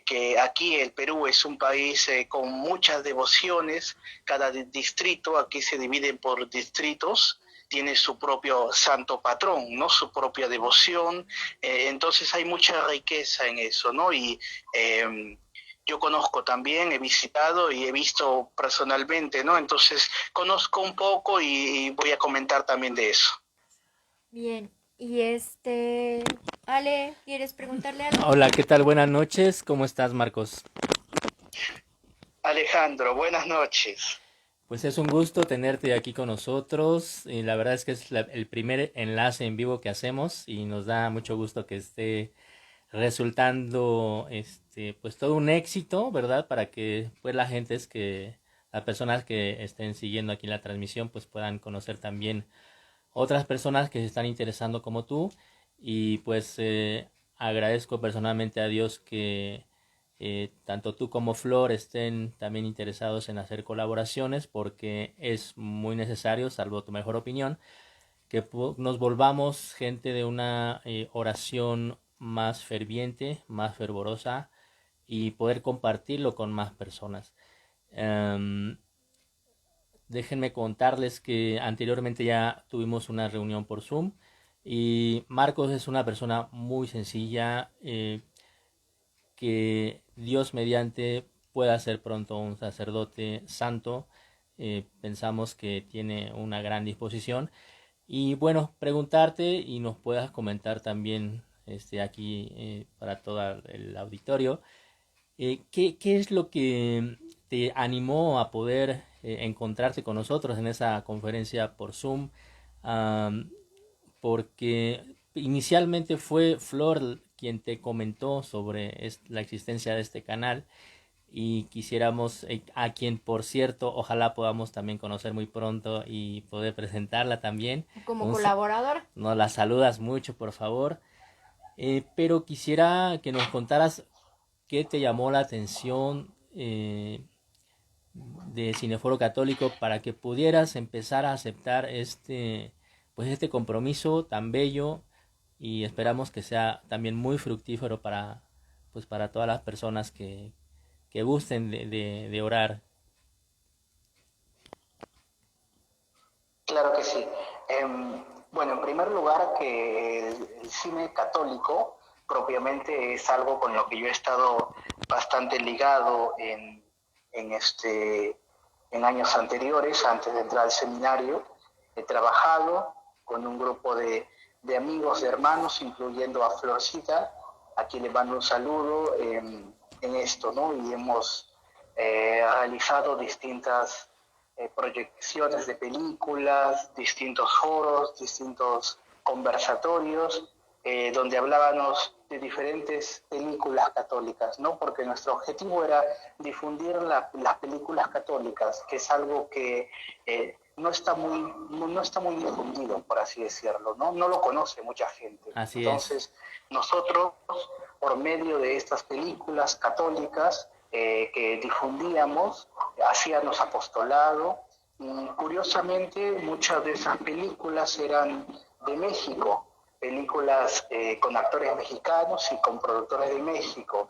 Que aquí el Perú es un país con muchas devociones. Cada distrito, aquí se divide por distritos, tiene su propio santo patrón, ¿no? Su propia devoción. Entonces hay mucha riqueza en eso, ¿no? Y yo conozco también, he visitado y he visto personalmente, ¿no? Entonces conozco un poco y voy a comentar también de eso. Bien, y Ale, ¿quieres preguntarle algo? Hola, ¿qué tal? Buenas noches. ¿Cómo estás, Marcos? Alejandro, buenas noches. Pues es un gusto tenerte aquí con nosotros y la verdad es que es el primer enlace en vivo que hacemos y nos da mucho gusto que esté resultando pues todo un éxito, ¿verdad? Para que pues las personas que estén siguiendo aquí la transmisión pues puedan conocer también otras personas que se están interesando como tú, y pues agradezco personalmente a Dios que tanto tú como Flor estén también interesados en hacer colaboraciones, porque es muy necesario, salvo tu mejor opinión, que nos volvamos gente de una oración más ferviente, más fervorosa, y poder compartirlo con más personas. Déjenme contarles que anteriormente ya tuvimos una reunión por Zoom y Marcos es una persona muy sencilla, que Dios mediante pueda ser pronto un sacerdote santo. Pensamos que tiene una gran disposición y bueno, preguntarte y nos puedas comentar también aquí para todo el auditorio, ¿qué es lo que te animó a poder encontrarte con nosotros en esa conferencia por Zoom? Porque inicialmente fue Flor quien te comentó sobre la existencia de este canal y quisiéramos, a quien por cierto ojalá podamos también conocer muy pronto y poder presentarla también. Como colaboradora. Nos la saludas mucho, por favor. Pero quisiera que nos contaras qué te llamó la atención de Cineforo Católico para que pudieras empezar a aceptar este compromiso tan bello, y esperamos que sea también muy fructífero para todas las personas que gusten de orar. Claro que sí. Bueno, en primer lugar, que el cine católico propiamente es algo con lo que yo he estado bastante ligado en años anteriores, antes de entrar al seminario. He trabajado con un grupo de amigos, de hermanos, incluyendo a Florcita, a quien le mando un saludo en esto, ¿no? Y hemos realizado distintas proyecciones de películas, distintos foros, distintos conversatorios, donde hablábamos de diferentes películas católicas, ¿no? Porque nuestro objetivo era difundir las películas católicas, que es algo que no está muy difundido, por así decirlo, ¿no? No lo conoce mucha gente. Así Entonces, nosotros, por medio de estas películas católicas que difundíamos, hacíamos apostolado, y curiosamente muchas de esas películas eran de México, películas con actores mexicanos y con productores de México.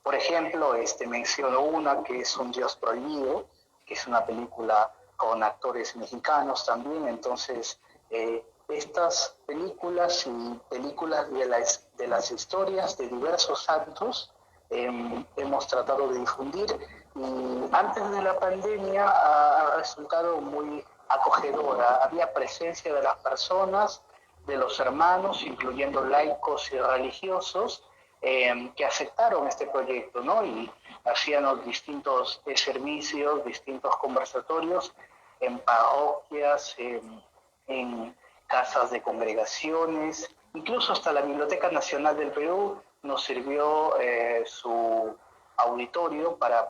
Por ejemplo, menciono una que es Un Dios Prohibido, que es una película con actores mexicanos también. Entonces, estas películas y películas de las historias de diversos santos hemos tratado de difundir, y antes de la pandemia ha resultado muy acogedora. Había presencia de las personas, de los hermanos, incluyendo laicos y religiosos, que aceptaron este proyecto, ¿no? Y hacían distintos servicios, distintos conversatorios en parroquias, en casas de congregaciones, incluso hasta la Biblioteca Nacional del Perú nos sirvió su auditorio para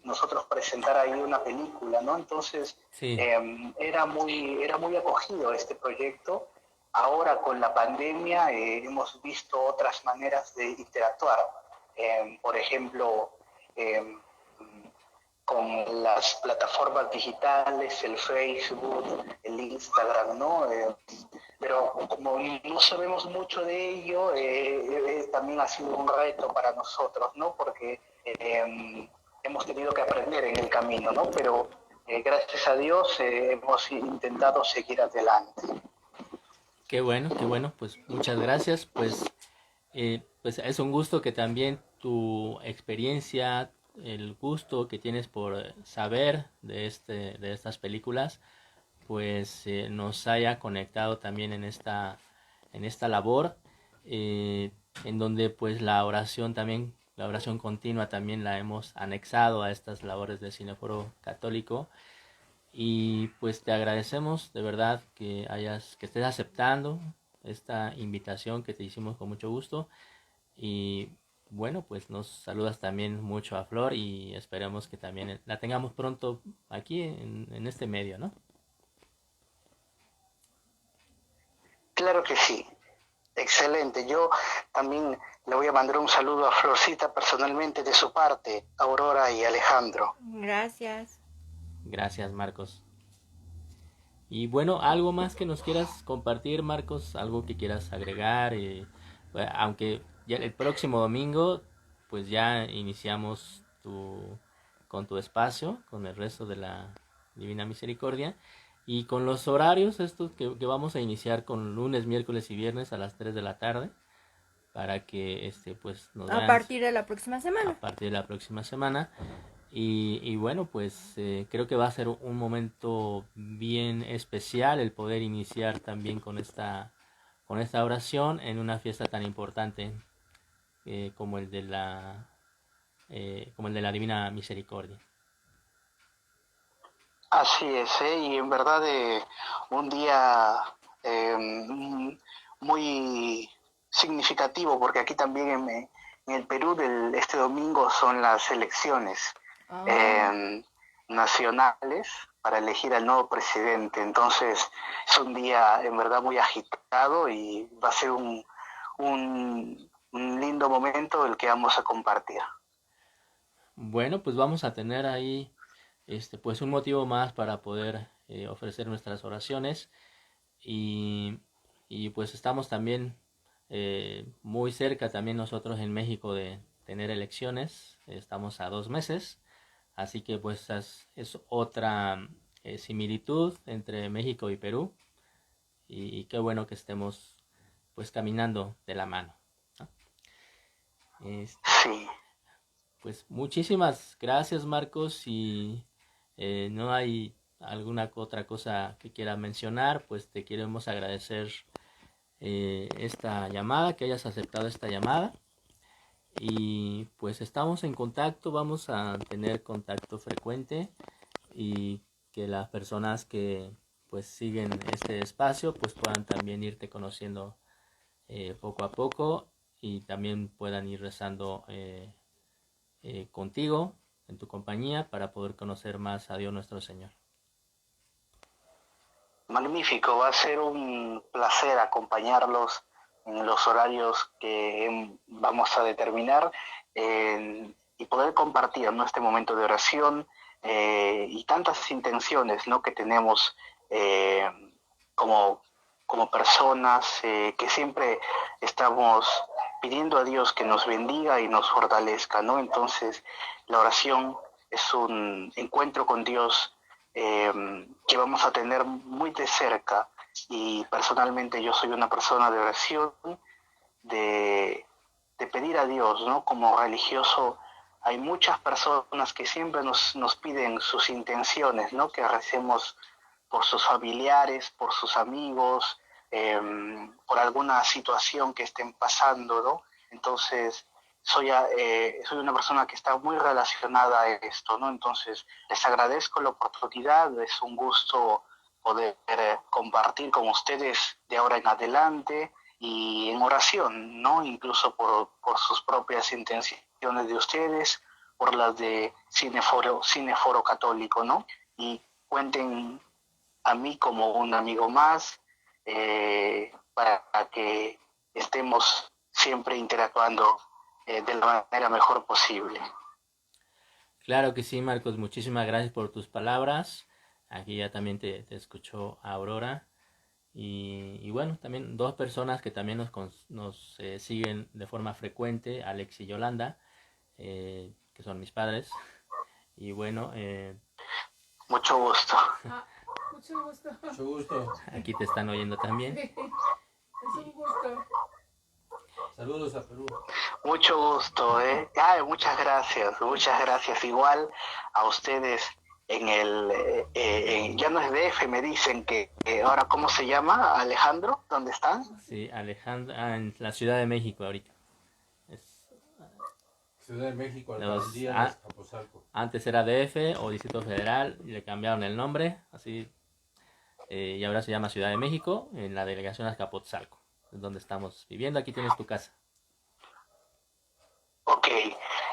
nosotros presentar ahí una película, ¿no? Entonces, Sí, era muy acogido este proyecto. Ahora con la pandemia hemos visto otras maneras de interactuar. Por ejemplo, eh, con las plataformas digitales, el Facebook, el Instagram, ¿no? Pero como no sabemos mucho de ello, también ha sido un reto para nosotros, ¿no? Porque hemos tenido que aprender en el camino, ¿no? Pero gracias a Dios hemos intentado seguir adelante. qué bueno, pues muchas gracias. Pues es un gusto que también tu experiencia, el gusto que tienes por saber de estas películas, pues nos haya conectado también en esta labor, en donde pues la oración también, la oración continua también la hemos anexado a estas labores de Cineforo Católico. Y pues te agradecemos de verdad que estés aceptando esta invitación que te hicimos con mucho gusto. Y bueno, pues nos saludas también mucho a Flor y esperemos que también la tengamos pronto aquí en este medio, ¿no? Claro que sí, excelente. Yo también le voy a mandar un saludo a Florcita personalmente de su parte, Aurora y Alejandro. Gracias. Gracias, Marcos. Y bueno, algo más que nos quieras compartir, Marcos, algo que quieras agregar, aunque ya el próximo domingo, pues ya iniciamos con tu espacio, con el resto de la Divina Misericordia, y con los horarios estos que vamos a iniciar con lunes, miércoles y viernes a las 3 de la tarde, para que pues nos A vean partir de la próxima a semana. partir de la próxima semana. Y bueno, pues creo que va a ser un momento bien especial el poder iniciar también con esta oración en una fiesta tan importante como como el de la Divina Misericordia. Así es, y en verdad un día muy significativo, porque aquí también en el Perú este domingo son las elecciones Ah, eh, nacionales para elegir al nuevo presidente. Entonces es un día en verdad muy agitado y va a ser un lindo momento el que vamos a compartir. Bueno, pues vamos a tener ahí pues un motivo más para poder ofrecer nuestras oraciones y, y pues estamos también muy cerca también nosotros en México de tener elecciones, estamos a 2 meses, así que pues es otra similitud entre México y Perú y qué bueno que estemos pues caminando de la mano, ¿no? Este, Sí. pues muchísimas gracias, Marcos, y no hay alguna otra cosa que quiera mencionar, pues te queremos agradecer esta llamada, que hayas aceptado esta llamada. Y pues estamos en contacto, vamos a tener contacto frecuente y que las personas que pues siguen este espacio pues puedan también irte conociendo poco a poco y también puedan ir rezando contigo en tu compañía para poder conocer más a Dios nuestro Señor. Magnífico, va a ser un placer acompañarlos en los horarios que vamos a determinar y poder compartir, ¿no?, este momento de oración y tantas intenciones, ¿no?, que tenemos eh, como, como personas que siempre estamos pidiendo a Dios que nos bendiga y nos fortalezca, ¿no? Entonces, la oración es un encuentro con Dios que vamos a tener muy de cerca, y personalmente yo soy una persona de oración, de pedir a Dios, ¿no? Como religioso hay muchas personas que siempre nos piden sus intenciones, ¿no? Que recemos por sus familiares, por sus amigos, por alguna situación que estén pasando, ¿no? Entonces, soy una persona que está muy relacionada a esto, ¿no? Entonces, les agradezco la oportunidad, es un gusto poder compartir con ustedes de ahora en adelante y en oración, ¿no? Incluso por sus propias intenciones de ustedes, por las de Cineforo Católico, ¿no? Y cuenten a mí como un amigo más, para que estemos siempre interactuando de la manera mejor posible. Claro que sí, Marcos, muchísimas gracias por tus palabras. Aquí ya también te escuchó Aurora. Y bueno, también dos personas que también nos siguen de forma frecuente, Alex y Yolanda, que son mis padres. Y bueno, Mucho gusto. Mucho gusto. Mucho gusto. aquí te están oyendo también. Es un gusto. Saludos a Perú. Mucho gusto, ¿eh? Ay, muchas gracias. Igual a ustedes en ya no es DF, me dicen que ahora, ¿cómo se llama? Alejandro, ¿dónde están? Sí, Alejandro, en la Ciudad de México ahorita. Ciudad de México, Los- Alcaldía ah. de Azcapotzalco. Antes era DF o Distrito Federal, y le cambiaron el nombre, así, y ahora se llama Ciudad de México, en la delegación Azcapotzalco, es donde estamos viviendo. Aquí tienes tu casa. Ok,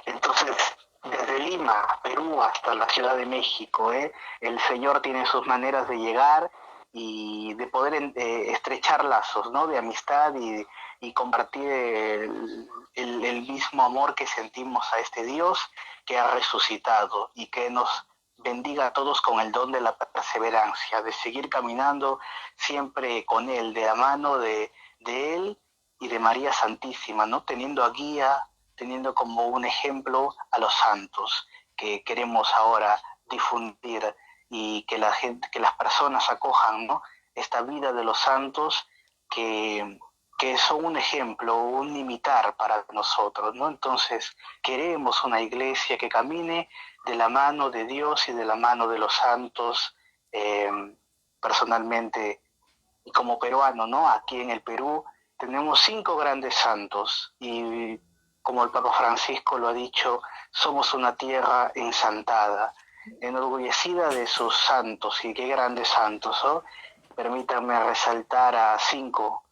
entonces, desde Lima, Perú, hasta la Ciudad de México, el Señor tiene sus maneras de llegar y de poder estrechar lazos, ¿no? De amistad y compartir el mismo amor que sentimos a este Dios que ha resucitado y que nos bendiga a todos con el don de la perseverancia, de seguir caminando siempre con Él, de la mano de Él y de María Santísima, ¿no? Teniendo a guía, teniendo como un ejemplo a los santos que queremos ahora difundir y que la gente, que las personas acojan, ¿no? Esta vida de los santos que son un ejemplo, un imitar para nosotros, ¿no? Entonces queremos una iglesia que camine de la mano de Dios y de la mano de los santos. Personalmente y como peruano, ¿no? Aquí en el Perú tenemos 5 grandes santos y como el Papa Francisco lo ha dicho, somos una tierra ensantada, enorgullecida de sus santos, y qué grandes santos, ¿no? Permítanme resaltar a 5,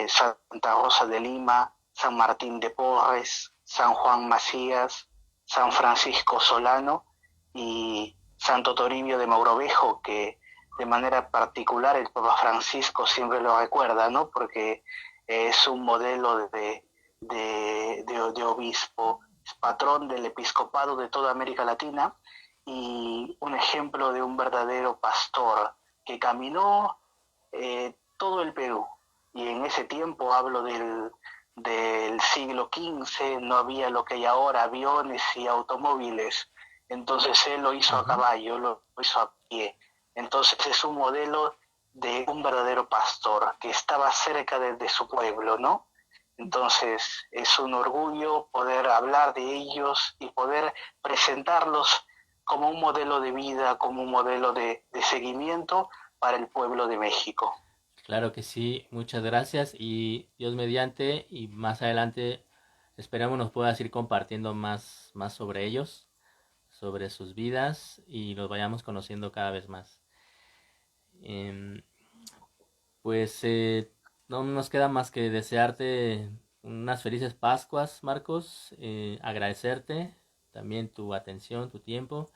Santa Rosa de Lima, San Martín de Porres, San Juan Macías, San Francisco Solano y Santo Toribio de Mogrovejo, que de manera particular el Papa Francisco siempre lo recuerda, ¿no? Porque es un modelo de obispo, es patrón del episcopado de toda América Latina y un ejemplo de un verdadero pastor que caminó todo el Perú. Y en ese tiempo, hablo del siglo XV, no había lo que hay ahora, aviones y automóviles. Entonces él lo hizo a caballo, lo hizo a pie. Entonces es un modelo de un verdadero pastor que estaba cerca de su pueblo, ¿no? Entonces es un orgullo poder hablar de ellos y poder presentarlos como un modelo de vida, como un modelo de seguimiento para el pueblo de México. Claro que sí, muchas gracias, y Dios mediante y más adelante esperamos nos puedas ir compartiendo más sobre ellos, sobre sus vidas, y los vayamos conociendo cada vez más. Pues no nos queda más que desearte unas felices Pascuas, Marcos, agradecerte también tu atención, tu tiempo,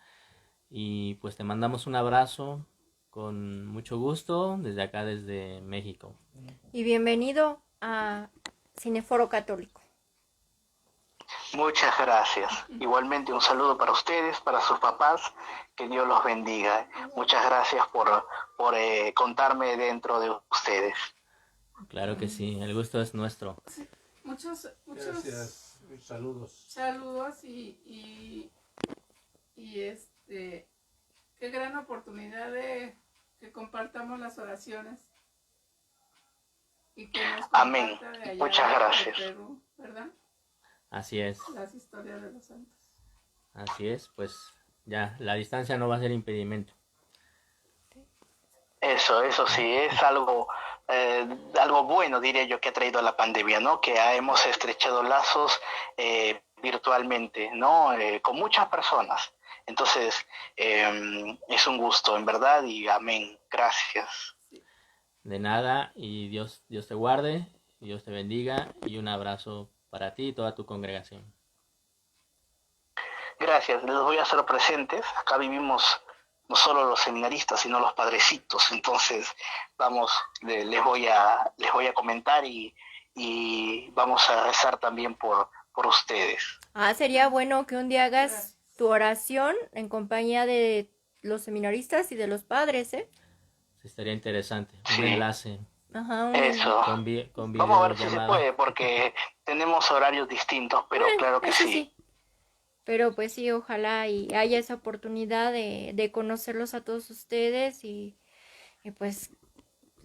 y pues te mandamos un abrazo con mucho gusto desde acá, desde México. Y bienvenido a Cineforo Católico. Muchas gracias. Igualmente un saludo para ustedes, para sus papás, que Dios los bendiga. Muchas gracias por contarme dentro de ustedes. Claro que sí, el gusto es nuestro. Muchos Gracias. Saludos. saludos y qué gran oportunidad de que compartamos las oraciones y que nos Amén. comparta de allá Muchas de gracias. Perú, ¿verdad? Así es, Las historias de los santos. pues ya la distancia no va a ser impedimento. Eso sí, es algo bueno, diría yo, que ha traído la pandemia, ¿no? Que hemos estrechado lazos virtualmente, ¿no? Con muchas personas. Entonces, es un gusto, en verdad, y amén. Gracias. De nada, y Dios te guarde, Dios te bendiga y un abrazo para ti y toda tu congregación. Gracias, les voy a hacer presentes. Acá vivimos no solo los seminaristas, sino los padrecitos. Entonces, vamos, les voy a comentar y vamos a rezar también por ustedes. Sería bueno que un día hagas tu oración en compañía de los seminaristas y de los padres, ¿eh? Estaría interesante. Sí. Un enlace Ajá, Eso. con Vamos a ver si se videollamada. puede, porque tenemos horarios distintos, pero claro que eso sí. Pero pues sí, ojalá y haya esa oportunidad de conocerlos a todos ustedes y pues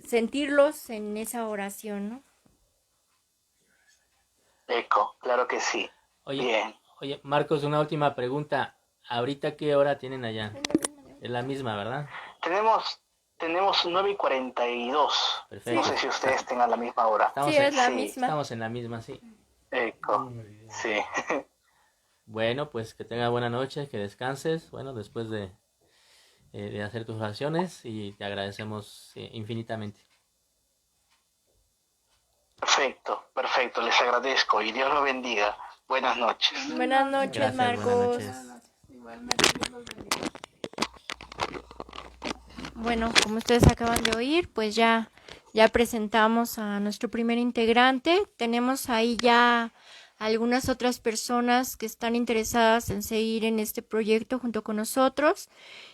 sentirlos en esa oración, ¿no? Eco, claro que sí. Bien. Oye, Marcos, una última pregunta. ¿Ahorita qué hora tienen allá? Es la misma, ¿verdad? Tenemos 9:42. Perfecto. No sé si ustedes tengan la misma hora. Estamos Sí, es la misma. Estamos en la misma, sí. Eco, sí. Bueno, pues que tenga buena noche, que descanses, bueno, después de hacer tus oraciones y te agradecemos infinitamente. Perfecto, les agradezco y Dios los bendiga. Buenas noches. Buenas noches, Gracias, Marcos. buenas noches. Buenas noches. Igualmente, Dios los bendiga. Bueno, como ustedes acaban de oír, pues ya presentamos a nuestro primer integrante. Tenemos ahí ya algunas otras personas que están interesadas en seguir en este proyecto junto con nosotros.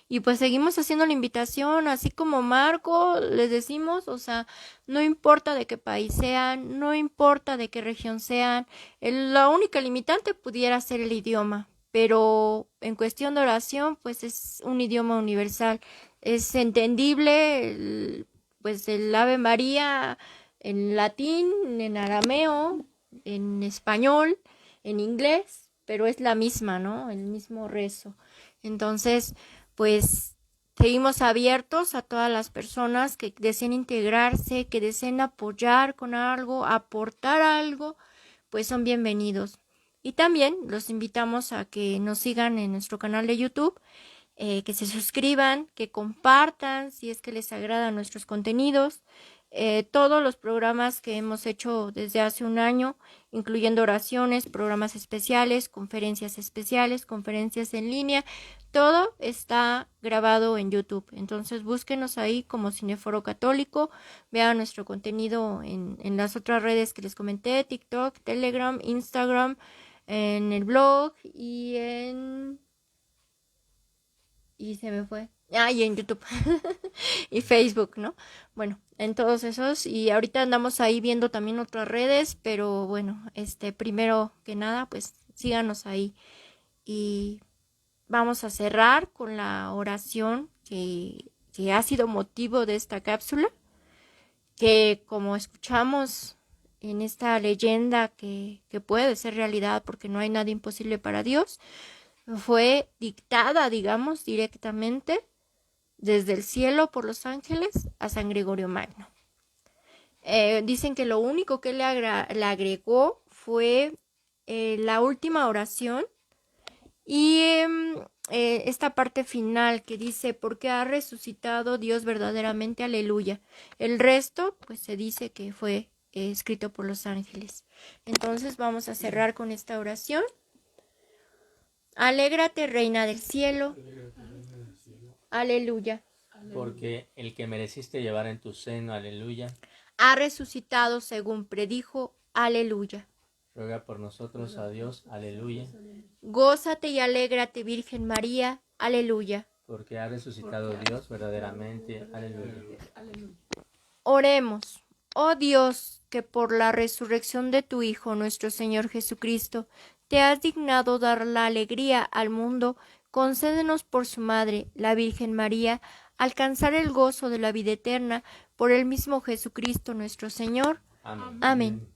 Y pues seguimos haciendo la invitación, así como Marco, les decimos, o sea, no importa de qué país sean, no importa de qué región sean, la única limitante pudiera ser el idioma, pero en cuestión de oración, pues es un idioma universal, es entendible, pues el Ave María en latín, en arameo, en español, en inglés, pero es la misma, ¿no? El mismo rezo. Entonces, pues seguimos abiertos a todas las personas que deseen integrarse, que deseen apoyar con algo, aportar algo, pues son bienvenidos. Y también los invitamos a que nos sigan en nuestro canal de YouTube, que se suscriban, que compartan si es que les agradan nuestros contenidos. Todos los programas que hemos hecho desde hace un año, incluyendo oraciones, programas especiales, conferencias en línea, todo está grabado en YouTube. Entonces búsquenos ahí como Cineforo Católico, vean nuestro contenido en las otras redes que les comenté, TikTok, Telegram, Instagram, en el blog y se me fue. Y en YouTube y Facebook, ¿no? Bueno, en todos esos. Y ahorita andamos ahí viendo también otras redes, pero bueno, primero que nada, pues síganos ahí. Y vamos a cerrar con la oración que ha sido motivo de esta cápsula, que como escuchamos en esta leyenda que puede ser realidad porque no hay nada imposible para Dios, fue dictada, digamos, directamente desde el cielo por los ángeles a San Gregorio Magno. Dicen que lo único que le agregó fue la última oración y esta parte final que dice, porque ha resucitado Dios verdaderamente, aleluya. El resto, pues se dice que fue escrito por los ángeles. Entonces vamos a cerrar con esta oración. Alégrate, reina del cielo. Aleluya. Porque el que mereciste llevar en tu seno, aleluya, Ha resucitado según predijo, aleluya. ruega por nosotros a Dios, aleluya, Gózate y alégrate, Virgen María, aleluya. porque ha resucitado Dios verdaderamente, aleluya. Oremos. Oh Dios, que por la resurrección de tu Hijo, nuestro Señor Jesucristo, te has dignado dar la alegría al mundo, concédenos por su Madre, la Virgen María, alcanzar el gozo de la vida eterna por el mismo Jesucristo nuestro Señor. Amén. Amén.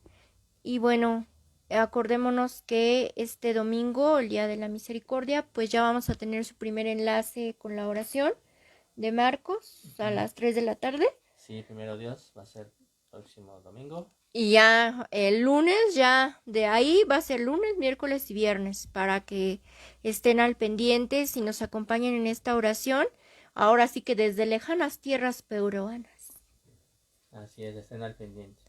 Y bueno, acordémonos que este domingo, el Día de la Misericordia, pues ya vamos a tener su primer enlace con la oración de Marcos a las 3 de la tarde. Sí, primero Dios, va a ser próximo domingo. Y ya el lunes, ya de ahí va a ser lunes, miércoles y viernes, para que estén al pendiente y nos acompañen en esta oración. Ahora sí que desde lejanas tierras peruanas. Así es, estén al pendiente.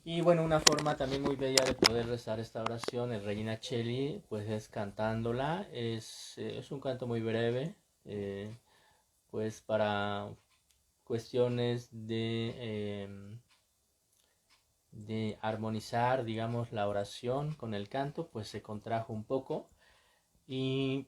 Y bueno, una forma también muy bella de poder rezar esta oración, el Regina Coeli, pues es cantándola. Es un canto muy breve, pues para cuestiones de armonizar, digamos, la oración con el canto, pues se contrajo un poco. Y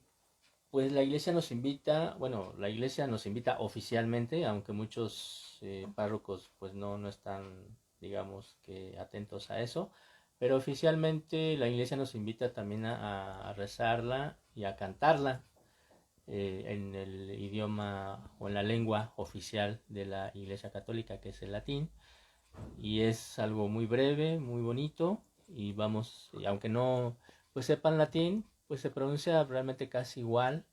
pues la iglesia nos invita, bueno, la iglesia nos invita oficialmente, aunque muchos párrocos pues no están, digamos, que atentos a eso, pero oficialmente la iglesia nos invita también a rezarla y a cantarla en el idioma o en la lengua oficial de la iglesia católica, que es el latín, y es algo muy breve, muy bonito, y vamos, y aunque no pues sepan latín, pues se pronuncia realmente casi igual,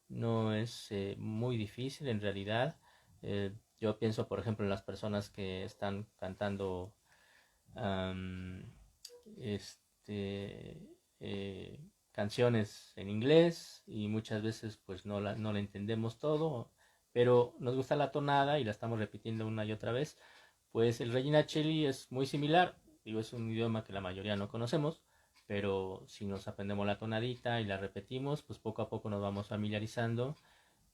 no es muy difícil en realidad. Yo pienso, por ejemplo, en las personas que están cantando um, este, canciones en inglés y muchas veces pues no la entendemos todo, pero nos gusta la tonada y la estamos repitiendo una y otra vez. Pues el Regina Coeli es muy similar, digo, es un idioma que la mayoría no conocemos, pero si nos aprendemos la tonadita y la repetimos, pues poco a poco nos vamos familiarizando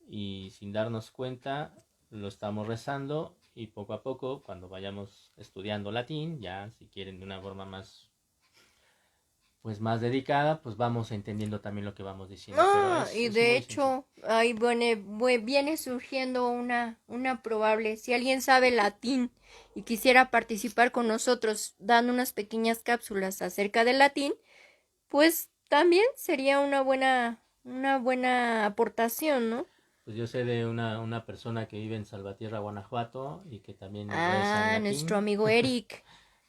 y sin darnos cuenta lo estamos rezando y poco a poco cuando vayamos estudiando latín, ya si quieren de una forma más pues más dedicada, pues vamos entendiendo también lo que vamos diciendo. Pero Y es de muy hecho, ahí viene surgiendo una probable, si alguien sabe latín y quisiera participar con nosotros dando unas pequeñas cápsulas acerca del latín, pues también sería una buena aportación, ¿no? Pues yo sé de una persona que vive en Salvatierra, Guanajuato, y que también reza en Nuestro latín. amigo Eric.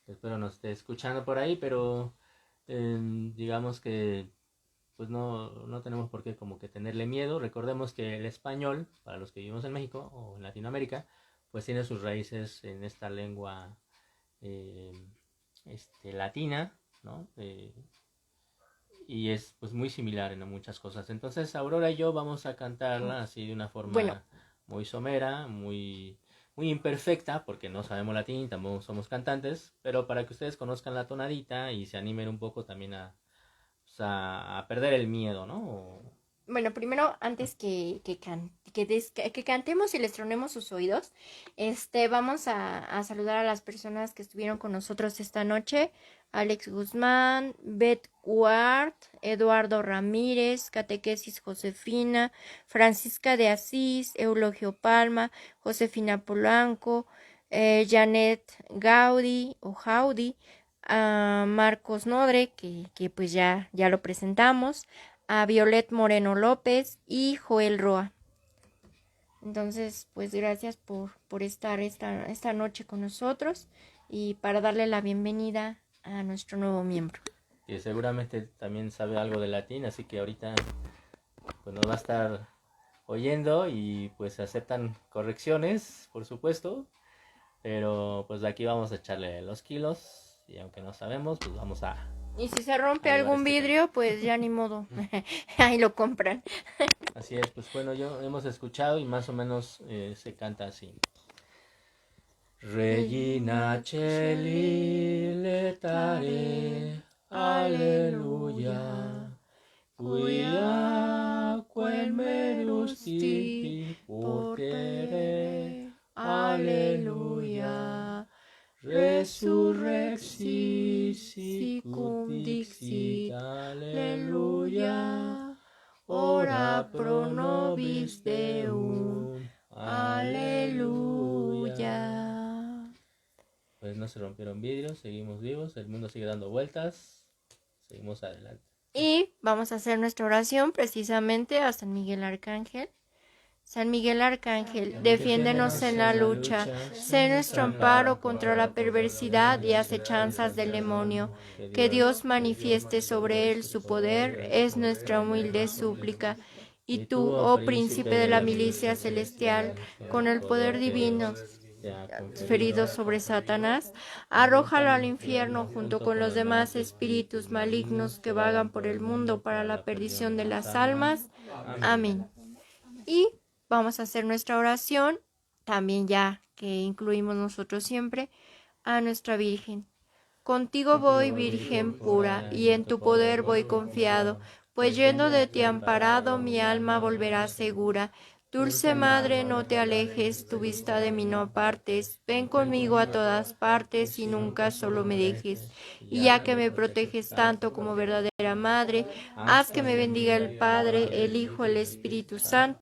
Espero nos esté escuchando por ahí, pero digamos que pues no tenemos por qué como que tenerle miedo. Recordemos que el español, para los que vivimos en México o en Latinoamérica, pues tiene sus raíces en esta lengua eh, latina, ¿no? Y es pues muy similar en muchas cosas. Entonces Aurora y yo vamos a cantarla así de una forma Bueno, muy somera, muy imperfecta, porque no sabemos latín, tampoco somos cantantes, pero para que ustedes conozcan la tonadita y se animen un poco también pues, a perder el miedo, ¿no? bueno, primero, antes que cantemos y les tronemos sus oídos, vamos a saludar a las personas que estuvieron con nosotros esta noche. Alex Guzmán, Beth Ward, Eduardo Ramírez, Catequesis Josefina, Francisca de Asís, Eulogio Palma, Josefina Polanco, Janet Gaudi o Jaudi, a Marcos Nodre, que pues ya lo presentamos, a Violet Moreno López y Joel Roa. Entonces, pues gracias por estar esta noche con nosotros y para darle la bienvenida a nuestro nuevo miembro. Que seguramente también sabe algo de latín, así que ahorita pues nos va a estar oyendo y pues aceptan correcciones, por supuesto, pero pues de aquí vamos a echarle los kilos y aunque no sabemos, pues vamos a... Y si se rompe algún vidrio, pues ya ni modo, ahí lo compran. Así es, pues bueno, hemos escuchado y más o menos se canta así. Regina Coeli letare, alleluia, quia quem merus tibi portere, alleluia, resurrexit sicut dixit, alleluia, ora pro nobis Deum, aleluya. Pues no se rompieron vidrios, seguimos vivos, el mundo sigue dando vueltas, seguimos adelante. Y vamos a hacer nuestra oración precisamente a San Miguel Arcángel. San Miguel Arcángel, defiéndenos en la lucha, sé nuestro amparo contra la perversidad y acechanzas del demonio. Que Dios manifieste sobre él su poder, es nuestra humilde súplica. Y tú, oh príncipe de la milicia celestial, con el poder divino ferido sobre Satanás, arrójalo al infierno junto con los demás espíritus malignos que vagan por el mundo para la perdición de las almas. Amén. Y vamos a hacer nuestra oración, también ya que incluimos nosotros siempre, a nuestra Virgen. Contigo voy, Virgen pura, y en tu poder voy confiado, pues yendo de ti amparado, mi alma volverá segura. Dulce Madre, no te alejes, tu vista de mí no apartes, ven conmigo a todas partes y nunca solo me dejes. Y ya que me proteges tanto como verdadera Madre, haz que me bendiga el Padre, el Hijo, el Espíritu Santo.